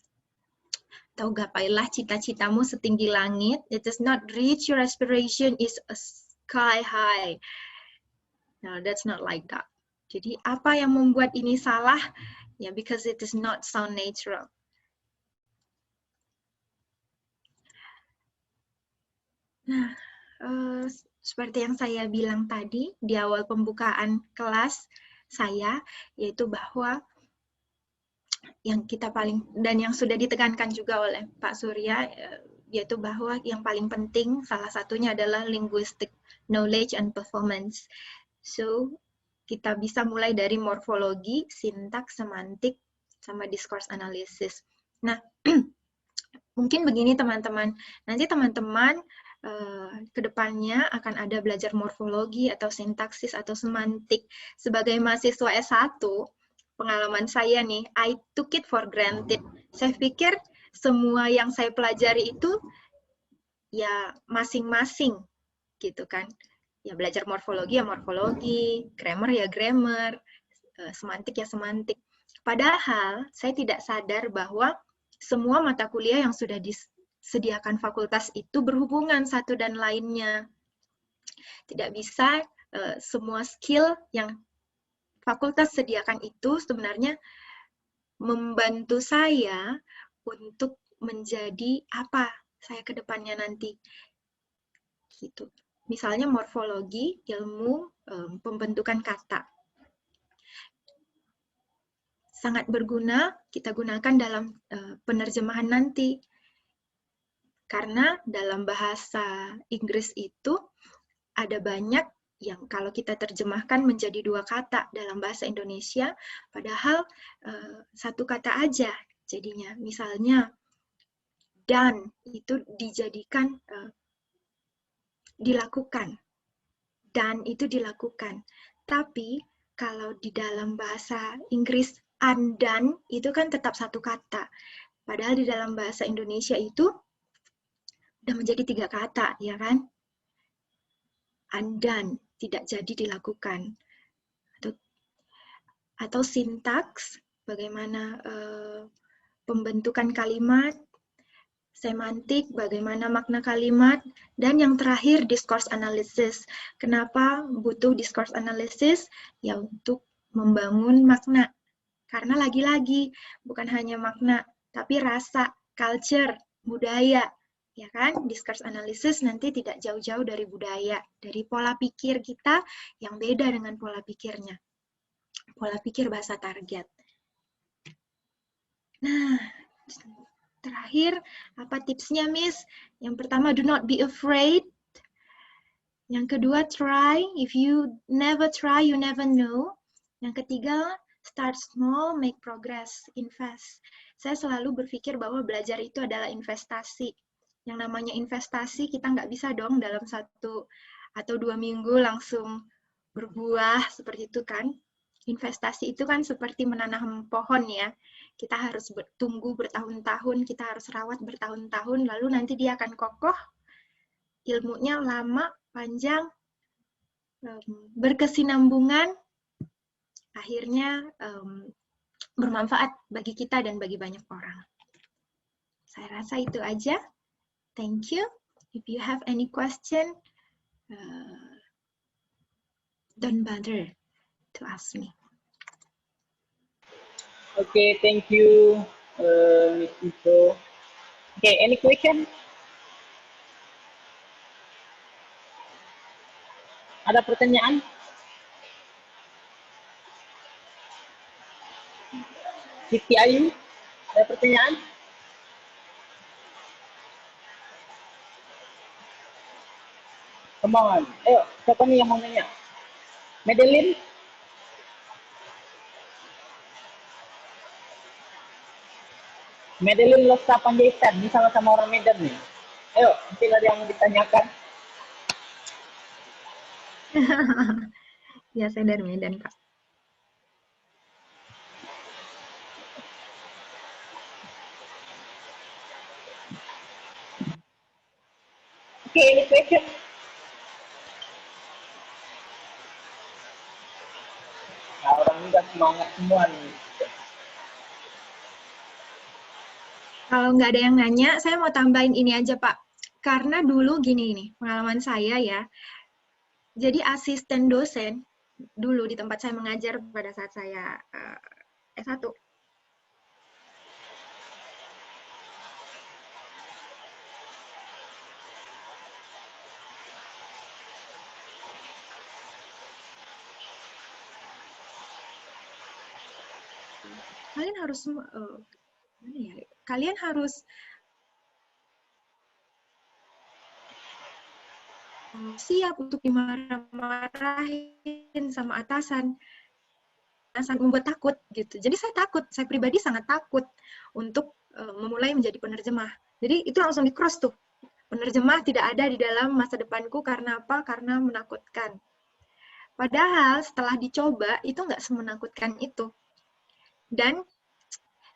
Atau gapailah cita-citamu setinggi langit. It does not reach your aspiration is sky high. No, that's not like that. Jadi apa yang membuat ini salah? Ya, because it is not sound natural. Nah, seperti yang saya bilang tadi di awal pembukaan kelas saya, yaitu bahwa yang kita dan yang sudah ditekankan juga oleh Pak Surya, yaitu bahwa yang paling penting salah satunya adalah linguistic knowledge and performance. So, kita bisa mulai dari morfologi, sintaks, semantik, sama discourse analysis. Nah, mungkin begini teman-teman, nanti teman-teman ke depannya akan ada belajar morfologi atau sintaksis atau semantik. Sebagai mahasiswa S1, pengalaman saya nih, I took it for granted. Saya pikir semua yang saya pelajari itu ya masing-masing gitu kan. Ya belajar morfologi ya morfologi, grammar ya grammar, semantik ya semantik. Padahal saya tidak sadar bahwa semua mata kuliah yang sudah disediakan fakultas itu berhubungan satu dan lainnya. Tidak bisa semua skill yang fakultas sediakan itu sebenarnya membantu saya untuk menjadi apa saya ke depannya nanti. Gitu. Misalnya morfologi, ilmu pembentukan kata. Sangat berguna kita gunakan dalam penerjemahan nanti. Karena dalam bahasa Inggris itu ada banyak yang kalau kita terjemahkan menjadi dua kata dalam bahasa Indonesia, padahal satu kata aja jadinya. Misalnya, dan itu dijadikan dilakukan. Dan itu dilakukan. Tapi kalau di dalam bahasa Inggris dan itu kan tetap satu kata. Padahal di dalam bahasa Indonesia itu udah menjadi 3 kata, ya kan? Dan tidak jadi dilakukan. Atau sintaks, bagaimana pembentukan kalimat, semantik, bagaimana makna kalimat, dan yang terakhir discourse analysis. Kenapa butuh discourse analysis? Ya untuk membangun makna. Karena lagi-lagi bukan hanya makna, tapi rasa, culture, budaya. Ya kan? Discourse analysis nanti tidak jauh-jauh dari budaya, dari pola pikir kita yang beda dengan pola pikirnya. Pola pikir bahasa target. Nah, terakhir, apa tipsnya, Miss? Yang pertama, do not be afraid. Yang kedua, try. If you never try, you never know. Yang ketiga, start small, make progress, invest. Saya selalu berpikir bahwa belajar itu adalah investasi. Yang namanya investasi, kita nggak bisa dong dalam 1 atau 2 minggu langsung berbuah, seperti itu kan. Investasi itu kan seperti menanam pohon ya. Kita harus tunggu bertahun-tahun, kita harus rawat bertahun-tahun, lalu nanti dia akan kokoh, ilmunya lama, panjang, berkesinambungan, akhirnya bermanfaat bagi kita dan bagi banyak orang. Saya rasa itu aja. Thank you. If you have any question, don't bother to ask me. Okay, thank you, Miss Ito. Okay, any question? Ada pertanyaan? Siti Ayu, ada pertanyaan? Come on, ayo, siapa nih yang mau nanya? Madeline? Madeline Losa Panjaitan, ini sama-sama orang Medan nih. Ayo, mungkin ada yang ditanyakan. Ya, saya dari Medan, Pak. Okay, any question? Nah, orang muda semangat semua nih. Kalau nggak ada yang nanya, saya mau tambahin ini aja, Pak. Karena dulu gini nih, pengalaman saya ya. Jadi asisten dosen dulu di tempat saya mengajar pada saat saya S1. Kalian harus kalian harus siap untuk dimarah-marahin sama atasan membuat takut gitu. Jadi saya takut, saya pribadi sangat takut untuk memulai menjadi penerjemah. Jadi itu langsung di cross tuh. Penerjemah tidak ada di dalam masa depanku karena apa? Karena menakutkan. Padahal setelah dicoba itu nggak semenakutkan itu. Dan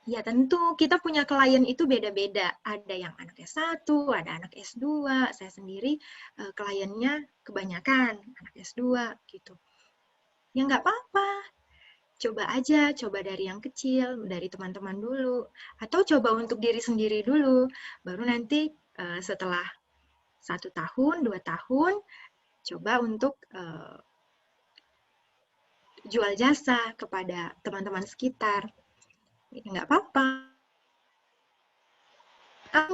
Ya tentu, kita punya klien itu beda-beda. Ada yang anak S1, ada anak S2. Saya sendiri kliennya kebanyakan anak S2 gitu. Ya nggak apa-apa. Coba aja, coba dari yang kecil, dari teman-teman dulu. Atau coba untuk diri sendiri dulu. Baru nanti setelah 1 tahun, 2 tahun, coba untuk jual jasa kepada teman-teman sekitar. Ya, nggak apa-apa.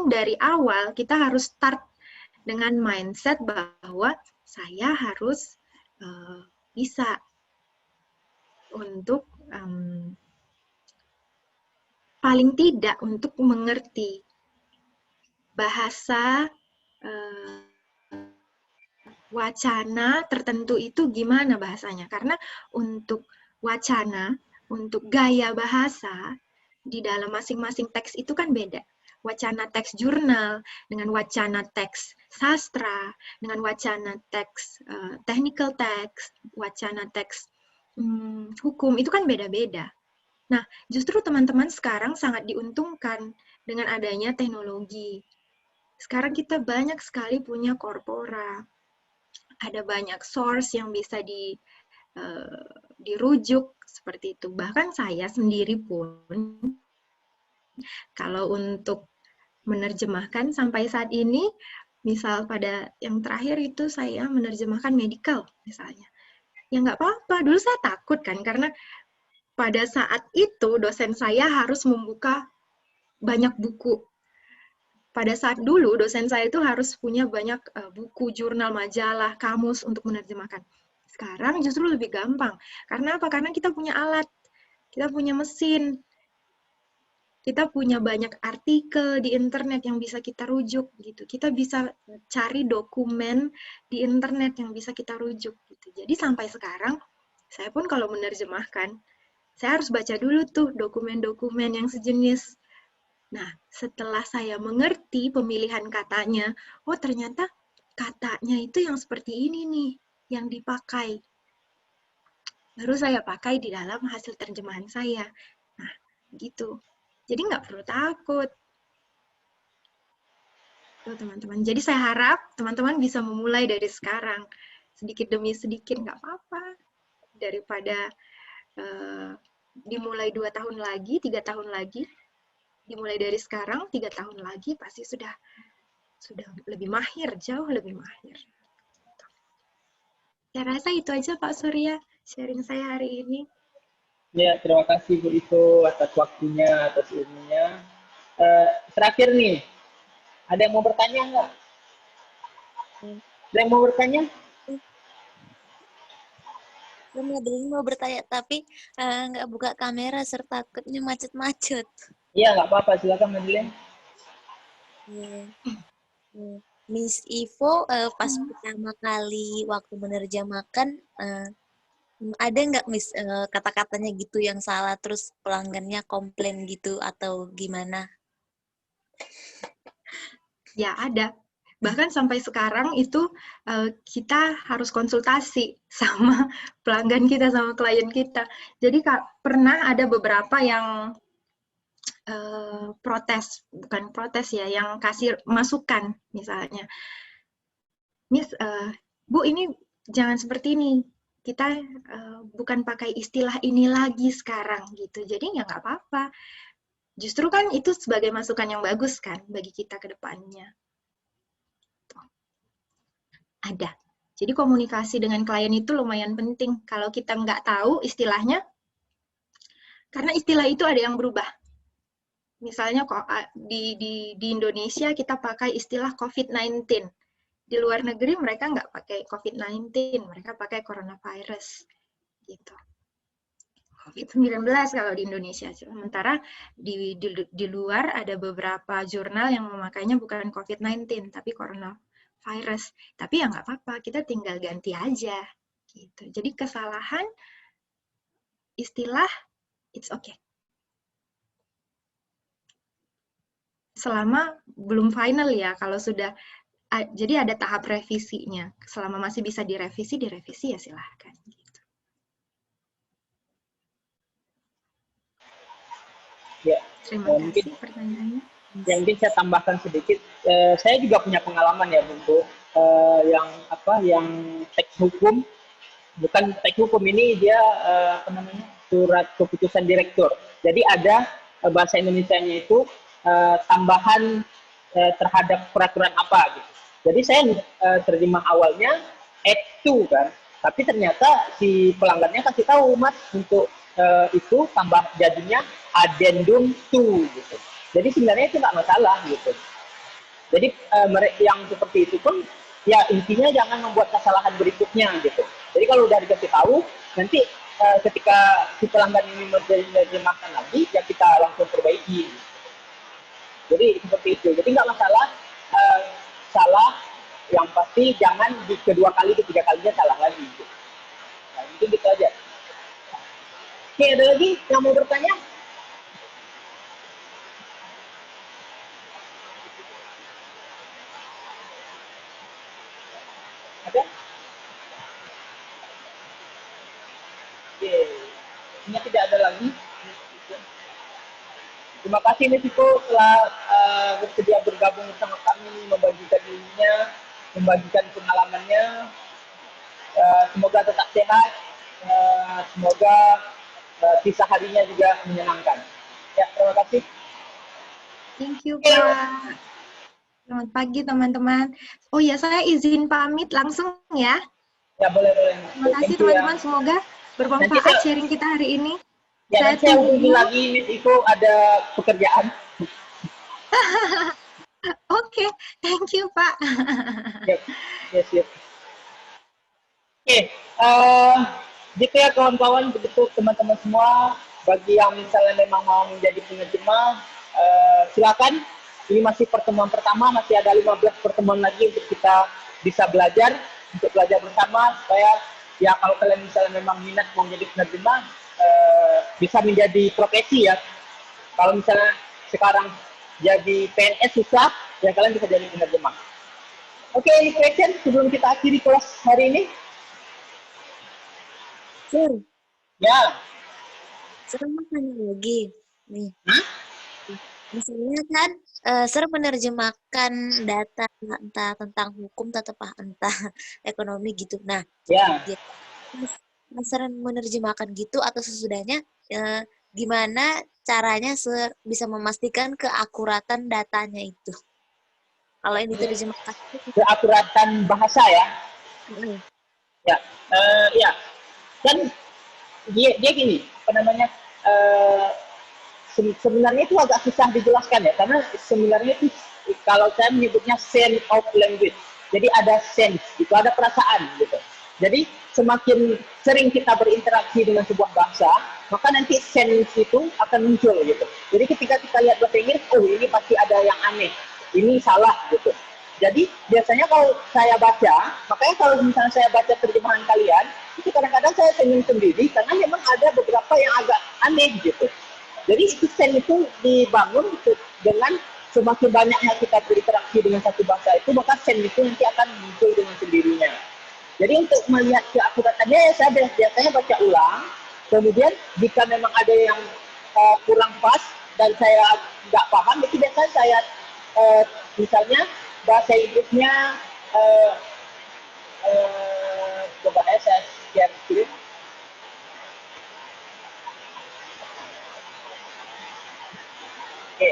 Dari awal kita harus start dengan mindset bahwa saya harus bisa untuk paling tidak untuk mengerti bahasa wacana tertentu itu gimana bahasanya. Karena untuk wacana, untuk gaya bahasa di dalam masing-masing teks itu kan beda. Wacana teks jurnal dengan wacana teks sastra, dengan wacana teks technical teks, wacana teks hukum, itu kan beda-beda. Nah, justru teman-teman sekarang sangat diuntungkan dengan adanya teknologi. Sekarang kita banyak sekali punya korpora, ada banyak source yang bisa dirujuk seperti itu. Bahkan saya sendiri pun, kalau untuk menerjemahkan sampai saat ini, misal pada yang terakhir itu saya menerjemahkan medical misalnya. Ya nggak apa-apa, dulu saya takut kan, karena pada saat itu dosen saya harus membuka banyak buku. Pada saat dulu dosen saya itu harus punya banyak buku, jurnal, majalah, kamus untuk menerjemahkan. Sekarang justru lebih gampang. Karena apa? Karena kita punya alat, kita punya mesin, kita punya banyak artikel di internet yang bisa kita rujuk gitu. Kita bisa cari dokumen di internet yang bisa kita rujuk gitu. Jadi sampai sekarang saya pun kalau menerjemahkan, saya harus baca dulu tuh dokumen-dokumen yang sejenis. Nah, setelah saya mengerti pemilihan katanya, oh ternyata katanya itu yang seperti ini nih, yang dipakai. Baru saya pakai di dalam hasil terjemahan saya. Nah, gitu. Jadi nggak perlu takut. Tuh, teman-teman. Jadi saya harap teman-teman bisa memulai dari sekarang. Sedikit demi sedikit, nggak apa-apa. Daripada dimulai 2 tahun lagi, 3 tahun lagi, dimulai dari sekarang, 3 tahun lagi, pasti sudah lebih mahir, jauh lebih mahir. Saya rasa itu aja Pak Surya, sharing saya hari ini. Ya, terima kasih Bu Itu atas waktunya, atas ilmunya. Terakhir nih, ada yang mau bertanya nggak? Ada yang mau bertanya? Madeline mau bertanya, tapi nggak buka kamera, serta takutnya macet-macet. Iya, nggak apa-apa. Silakan, Madeline. Miss Ivo, pas pertama kali waktu menerjemahkan, ada nggak Miss kata-katanya gitu yang salah, terus pelanggannya komplain gitu, atau gimana? Ya, ada. Bahkan sampai sekarang itu kita harus konsultasi sama pelanggan kita, sama klien kita. Jadi pernah ada beberapa yang protes, bukan protes ya, yang kasih masukan misalnya. Miss, Bu ini jangan seperti ini. Kita bukan pakai istilah ini lagi sekarang gitu. Jadi ya nggak apa-apa. Justru kan itu sebagai masukan yang bagus kan bagi kita ke depannya. Ada. Jadi komunikasi dengan klien itu lumayan penting. Kalau kita nggak tahu istilahnya, karena istilah itu ada yang berubah. Misalnya di Indonesia kita pakai istilah COVID-19. Di luar negeri mereka nggak pakai COVID-19, mereka pakai coronavirus. Gitu. COVID-19 kalau di Indonesia. Sementara di luar ada beberapa jurnal yang memakainya bukan COVID-19, tapi coronavirus. Tapi ya nggak apa-apa, kita tinggal ganti aja. Gitu. Jadi kesalahan istilah, it's okay. Selama belum final ya, kalau sudah, jadi ada tahap revisinya. Selama masih bisa direvisi ya silahkan. Gitu. Ya, Terima mungkin kasih pertanyaannya. yang mungkin saya tambahkan sedikit, saya juga punya pengalaman ya untuk yang teks hukum, bukan teks hukum ini dia surat keputusan direktur. Jadi ada bahasa Indonesianya itu tambahan terhadap peraturan apa gitu. Jadi saya terjemah awalnya Act 2 kan, tapi ternyata si pelanggannya kasih tahu Mas untuk itu tambah jadinya Addendum 2 gitu. Jadi sebenarnya itu nggak masalah gitu. Jadi yang seperti itu pun ya intinya jangan membuat kesalahan berikutnya gitu. Jadi kalau udah dikasih tahu, nanti ketika si pelanggan ini menerjemahkan lagi, ya kita langsung perbaiki. Jadi seperti itu. Jadi nggak masalah salah, yang pasti jangan di kedua kali, ketiga kalinya salah lagi. Gitu. Nah, mungkin gitu aja. Oke, ada lagi yang mau bertanya? Ada? Oke, ini tidak ada lagi. Terima kasih Mesiko telah bersedia bergabung bersama kami, membagikan ilmunya, membagikan pengalamannya. Semoga tetap sehat, semoga kisah harinya juga menyenangkan. Ya, terima kasih. Thank you, Pak. Selamat pagi, teman-teman. Oh ya, saya izin pamit langsung ya. Ya, boleh. Terima kasih, Thank you, ya. teman-teman. Semoga bermanfaat sharing kita hari ini. Ya, Saya nanti saya hubungi tunggu. lagi, Miss Iko ada pekerjaan. Oke, thank you, Pak. Yes. Oke, gitu ya kawan-kawan, begitu teman-teman semua. Bagi yang misalnya memang mau menjadi penerjemah, silakan. Ini masih pertemuan pertama, masih ada 15 pertemuan lagi untuk kita bisa belajar, untuk belajar bersama supaya ya kalau kalian misalnya memang minat mau menjadi penerjemah, bisa menjadi profesi ya. Kalau misalnya sekarang jadi PNS susah, ya kalian bisa jadi penerjemah. Oke, ini question sebelum kita akhiri kelas hari ini. Sir, Ya. Sir mau tanya lagi nih. Misalnya kan, Sir menerjemahkan data entah tentang hukum atau entah ekonomi gitu. Nah, Ya. Mas Sir menerjemahkan gitu atau sesudahnya, gimana caranya Sir bisa memastikan keakuratan datanya itu? Kalau yang diterjemahkan itu Keakuratan bahasa ya. Ya, ya. Dan dia gini, apa namanya? Sebenarnya itu agak susah dijelaskan ya, karena sebenarnya itu kalau saya menyebutnya sense of language. Jadi ada sense, itu ada perasaan gitu. Jadi semakin sering kita berinteraksi dengan sebuah bahasa, maka nanti sense itu akan muncul gitu. Jadi ketika kita lihat bahasa Inggris, oh ini pasti ada yang aneh, ini salah gitu. Jadi biasanya kalau saya baca, makanya kalau misalnya saya baca terjemahan kalian, itu kadang-kadang saya senyum sendiri karena memang ada beberapa yang agak aneh gitu. Jadi itu sense itu dibangun dengan semakin banyaknya kita berinteraksi dengan satu bahasa itu, maka sense itu nanti akan muncul dengan sendirinya. Jadi untuk melihat keakuratannya, ya saya biasanya baca ulang. Kemudian jika memang ada yang kurang pas dan saya nggak paham, itu biasanya saya misalnya bahasa Inggrisnya coba saya share screen. Oke.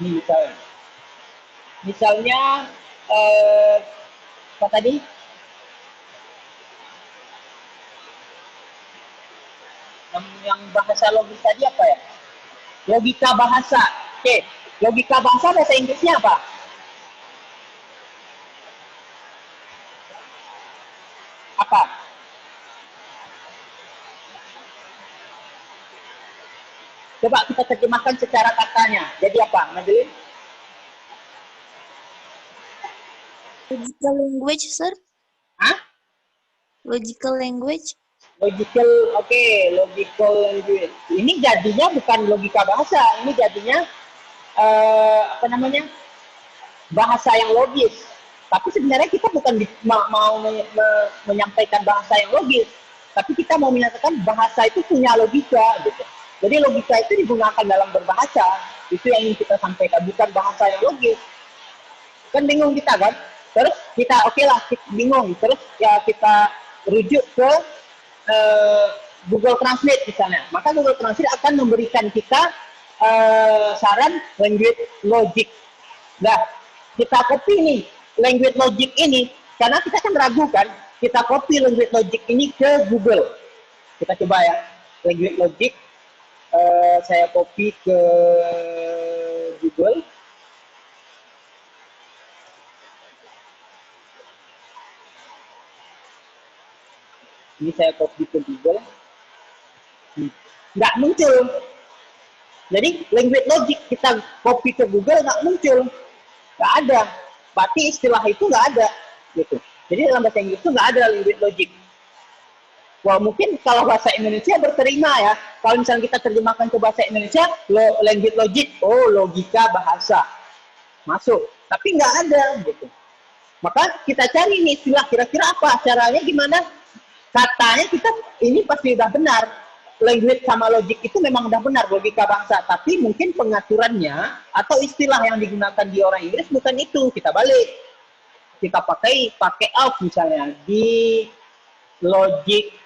Ini misalnya apa tadi? Yang bahasa logis tadi apa ya? Logika bahasa. Oke. Logika bahasa bahasa Inggrisnya apa? Apa? Coba kita terjemahkan secara katanya. Jadi apa, Madeline? logical language, Sir? Hah? Logical language? Logical, oke, logical language. Ini jadinya bukan logika bahasa, ini jadinya apa namanya? Bahasa yang logis. Tapi sebenarnya kita bukan mau menyampaikan bahasa yang logis. tapi kita mau menyatakan bahasa itu punya logika gitu. Jadi logika itu digunakan dalam berbahasa, itu yang ingin kita sampaikan, bukan bahasa yang logis. Kan bingung kita kan? Terus kita oke lah, kita bingung. Terus ya kita rujuk ke Google Translate misalnya. Maka Google Translate akan memberikan kita saran language logic. Nah, kita copy nih language logic ini, karena kita kan ragu kan, kita copy language logic ini ke Google. Kita coba ya, language logic, saya copy ke Google. Ini saya copy ke Google. Nggak muncul. Jadi language logic kita copy ke Google nggak muncul. Nggak ada. Berarti istilah itu nggak ada. Gitu. Jadi dalam bahasa Inggris itu nggak ada language logic. Wah, mungkin kalau bahasa Indonesia berterima ya. Kalau misalnya kita terjemahkan ke bahasa Indonesia, language logic, oh logika bahasa. Masuk. Tapi nggak ada. Gitu. Maka kita cari nih istilah, kira-kira apa? Caranya gimana? Katanya kita ini pasti udah benar. Language sama logik itu memang udah benar, logika bahasa. Tapi mungkin pengaturannya atau istilah yang digunakan di orang Inggris bukan itu. Kita balik. Kita pakai out misalnya di logic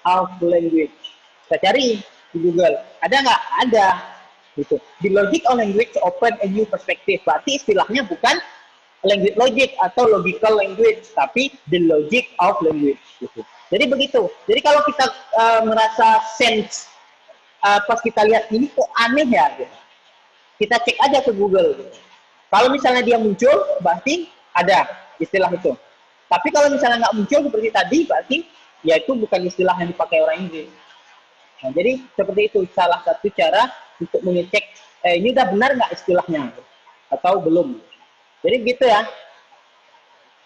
of language. Kita cari di Google. Ada nggak? Ada. Gitu. Di logic of language open a new perspective. Berarti istilahnya bukan language logic atau logical language, tapi the logic of language. Gitu. Jadi begitu. Jadi kalau kita merasa sense pas kita lihat ini kok aneh ya, gitu. Kita cek aja ke Google. Kalau misalnya dia muncul, berarti ada istilah itu. Tapi kalau misalnya nggak muncul seperti tadi, berarti ya itu bukan istilah yang dipakai orang Inggris. Nah, jadi seperti itu salah satu cara untuk mengecek ini udah benar nggak istilahnya atau belum. Jadi gitu ya.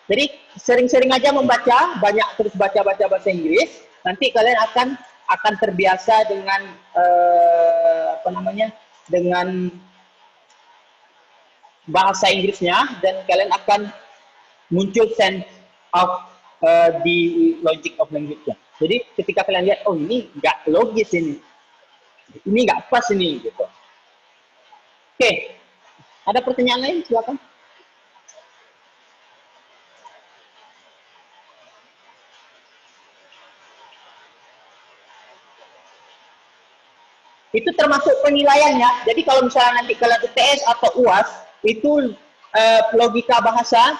Jadi sering-sering aja membaca, banyak terus baca-baca bahasa Inggris. Nanti kalian akan terbiasa dengan dengan bahasa Inggrisnya, dan kalian akan muncul sense of the logic of language-nya. Jadi ketika kalian lihat, oh ini nggak logis ini nggak pas ini gitu. Oke, ada pertanyaan lain? Silakan. Itu termasuk penilaiannya. Jadi kalau misalnya nanti kalian UTS atau UAS, itu logika bahasa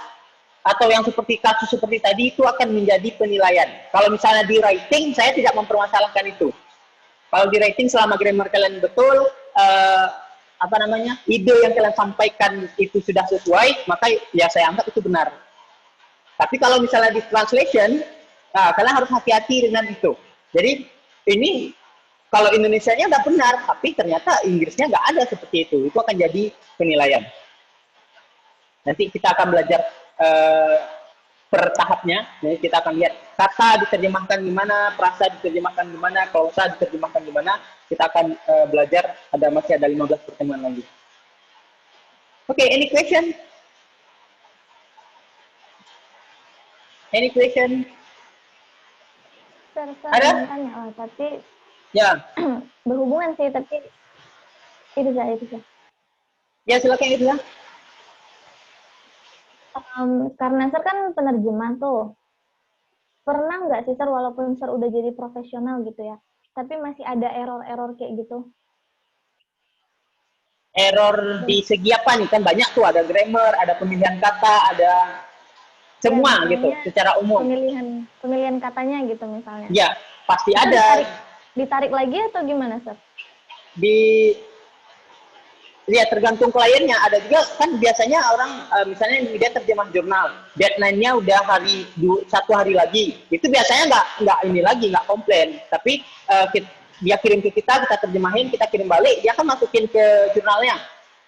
atau yang seperti kasus seperti tadi itu akan menjadi penilaian. Kalau misalnya di writing, saya tidak mempermasalahkan itu. Kalau di writing selama grammar kalian betul, ide yang kalian sampaikan itu sudah sesuai, maka ya saya anggap itu benar. Tapi kalau misalnya di translation, kalian harus hati-hati dengan itu. Jadi ini kalau Indonesianya udah benar, tapi ternyata Inggrisnya nggak ada seperti itu. Itu akan jadi penilaian. Nanti kita akan belajar per tahapnya. Jadi kita akan lihat kata diterjemahkan gimana, frasa diterjemahkan gimana, klausa diterjemahkan gimana. Kita akan belajar, masih ada 15 pertemuan lagi. Oke, any question? Any question? Ada? Tanya, tapi Ya. berhubungan sih, tapi itu saja. Ya, silakan itu ya. Karena Sir kan penerjemah tuh. Pernah nggak sih Sir, walaupun Sir udah jadi profesional gitu ya, tapi masih ada error-error kayak gitu? Error di segi apa nih? Kan banyak tuh, ada grammar, ada pemilihan kata, ada semua Ya, gitu, secara umum. Pemilihan katanya gitu misalnya. Ya, pasti Itu ada. Ditarik lagi atau gimana, Sir? Ya tergantung kliennya. Ada juga kan biasanya orang misalnya dia terjemah jurnal, deadline-nya udah satu hari lagi. Itu biasanya nggak komplain. Tapi dia kirim ke kita terjemahin, kita kirim balik, dia akan masukin ke jurnalnya.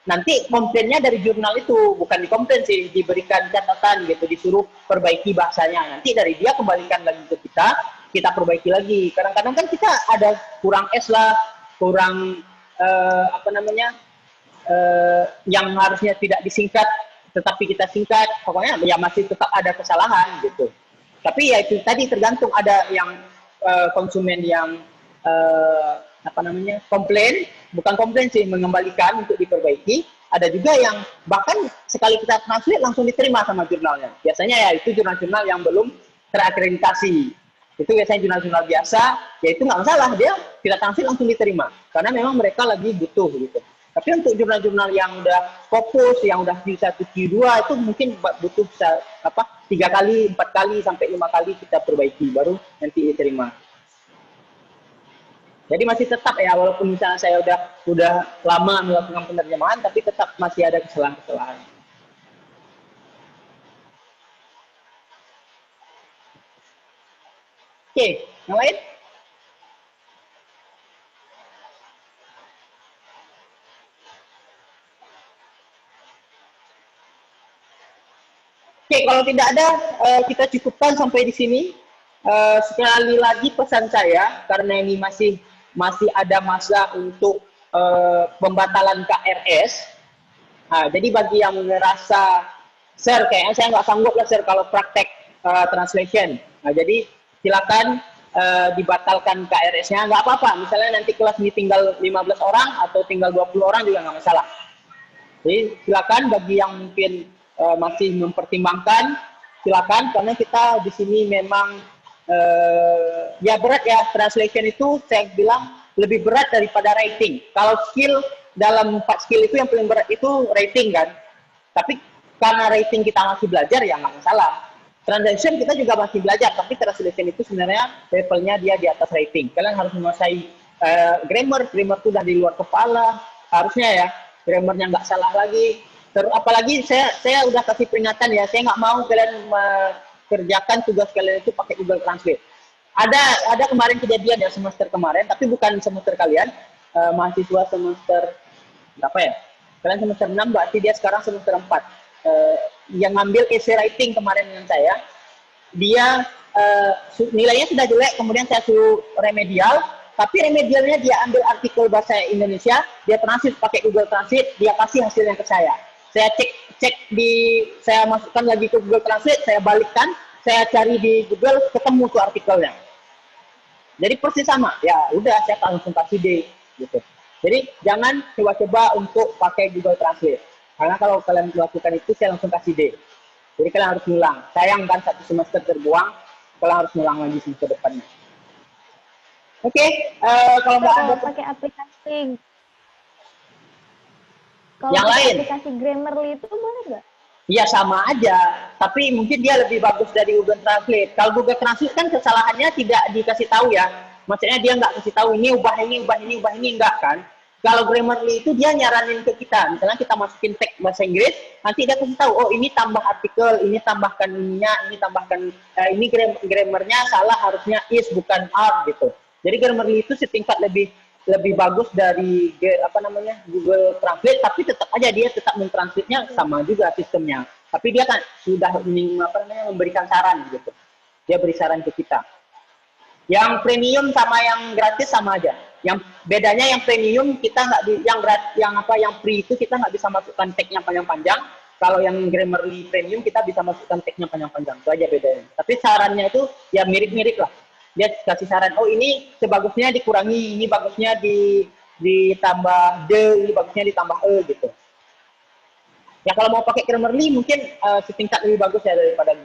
Nanti komplainnya dari jurnal itu, bukan dikomplain sih, diberikan catatan gitu, disuruh perbaiki bahasanya. Nanti dari dia kembalikan lagi ke kita perbaiki lagi. Kadang-kadang kan kita ada kurang S lah, kurang yang harusnya tidak disingkat, tetapi kita singkat. Pokoknya ya masih tetap ada kesalahan gitu. Tapi ya itu tadi tergantung, ada yang konsumen yang komplain, bukan komplain sih, mengembalikan untuk diperbaiki. Ada juga yang bahkan sekali kita translate langsung diterima sama jurnalnya. Biasanya ya itu jurnal-jurnal yang belum terakreditasi. Itu biasanya jurnal-jurnal biasa, ya itu nggak masalah, dia kita translate langsung diterima. Karena memang mereka lagi butuh gitu. Tapi untuk jurnal-jurnal yang udah fokus, yang udah Q1, Q2 itu mungkin butuh 3 kali, 4 kali, sampai 5 kali kita perbaiki, baru nanti diterima. Jadi masih tetap ya, walaupun misalnya saya udah lama melakukan penerjemahan, tapi tetap masih ada kesalahan-kesalahan. Oke, yang lain? Oke, kalau tidak ada, kita cukupkan sampai di sini. Sekali lagi pesan saya, karena ini masih ada masa untuk pembatalan KRS. Jadi bagi yang merasa, Sir, kayaknya saya nggak sanggup lah, Sir, kalau praktek translation. Jadi silakan dibatalkan KRS-nya, nggak apa-apa. Misalnya nanti kelas ini tinggal 15 orang atau tinggal 20 orang juga nggak masalah. Jadi silakan bagi yang mungkin masih mempertimbangkan, silakan, karena kita di sini memang ya berat ya, translation itu saya bilang lebih berat daripada writing. Kalau skill dalam 4 skill itu yang paling berat itu writing kan. Tapi karena writing kita masih belajar ya nggak masalah. Translation kita juga masih belajar, tapi translation itu sebenarnya levelnya dia di atas writing. Kalian harus menguasai grammar itu udah di luar kepala, harusnya ya, grammarnya nggak salah lagi. Terus apalagi saya udah kasih peringatan ya, saya nggak mau kalian kerjakan tugas kalian itu pakai Google Translate. Ada kemarin kejadian ya semester kemarin, tapi bukan semester kalian, mahasiswa semester berapa ya? Kalian semester 6, berarti dia sekarang semester 4. Yang ngambil essay writing kemarin dengan saya, dia nilainya sudah jelek, kemudian saya suruh remedial, tapi remedialnya dia ambil artikel bahasa Indonesia, dia translate pakai Google Translate, dia kasih hasilnya ke saya. Saya saya masukkan lagi ke Google Translate, saya balikkan, saya cari di Google, ketemu tuh artikelnya. Jadi persis sama, ya udah saya langsung kasih D gitu. Jadi jangan coba-coba untuk pakai Google Translate, karena kalau kalian melakukan itu saya langsung kasih D. Jadi kalian harus ngulang. Sayang kan 1 semester terbuang, kalian harus ngulang lagi semester depannya. Oke, kalau nggak ada pakai aplikasi yang lain, aplikasi Grammarly itu boleh nggak? iya sama aja, tapi mungkin dia lebih bagus dari Google Translate. Kalau Google Translate kan kesalahannya tidak dikasih tahu ya, maksudnya dia nggak kasih tahu ini ubah ini enggak kan. Kalau Grammarly itu dia nyaranin ke kita, misalnya kita masukin teks bahasa Inggris, nanti dia kasih tahu, oh ini tambah artikel, ini tambahkan ininya, ini tambahkan ini grammarnya salah, harusnya is bukan are gitu. Jadi Grammarly itu setingkat lebih bagus dari Google Translate, tapi tetap aja dia tetap mentranslate-nya sama juga sistemnya. Tapi dia kan sudah memberikan saran gitu. Dia beri saran ke kita. Yang premium sama yang gratis sama aja. Yang bedanya yang premium kita nggak yang free itu kita nggak bisa masukkan tag-nya panjang-panjang. Kalau yang Grammarly premium kita bisa masukkan tag-nya panjang-panjang. Itu aja bedanya. Tapi sarannya itu ya mirip-mirip lah. Dia kasih saran, oh ini sebagusnya dikurangi, ini bagusnya ditambah ini bagusnya ditambah gitu. Ya kalau mau pakai Grammarly mungkin setingkat lebih bagus ya daripada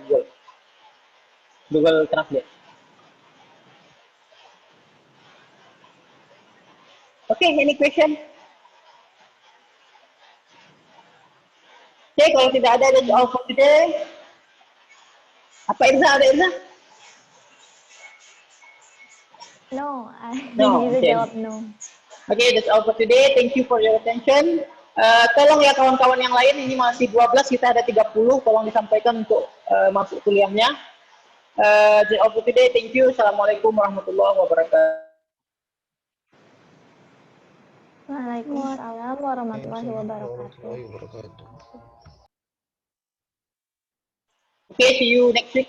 Google Translate. Okay, any question? Okay, kalau tidak ada, that's all for today. Apa Irza? Ada Irza? No, No, bisa okay. jawab no. Okay, that's all for today. Thank you for your attention. Tolong ya kawan-kawan yang lain, ini masih 12, kita ada 30, tolong disampaikan untuk masuk kuliahnya. That's all for today. Thank you. Assalamualaikum warahmatullahi wabarakatuh. Waalaikumsalam warahmatullahi wabarakatuh. Warahmatullahi wabarakatuh. Okay, see you next week.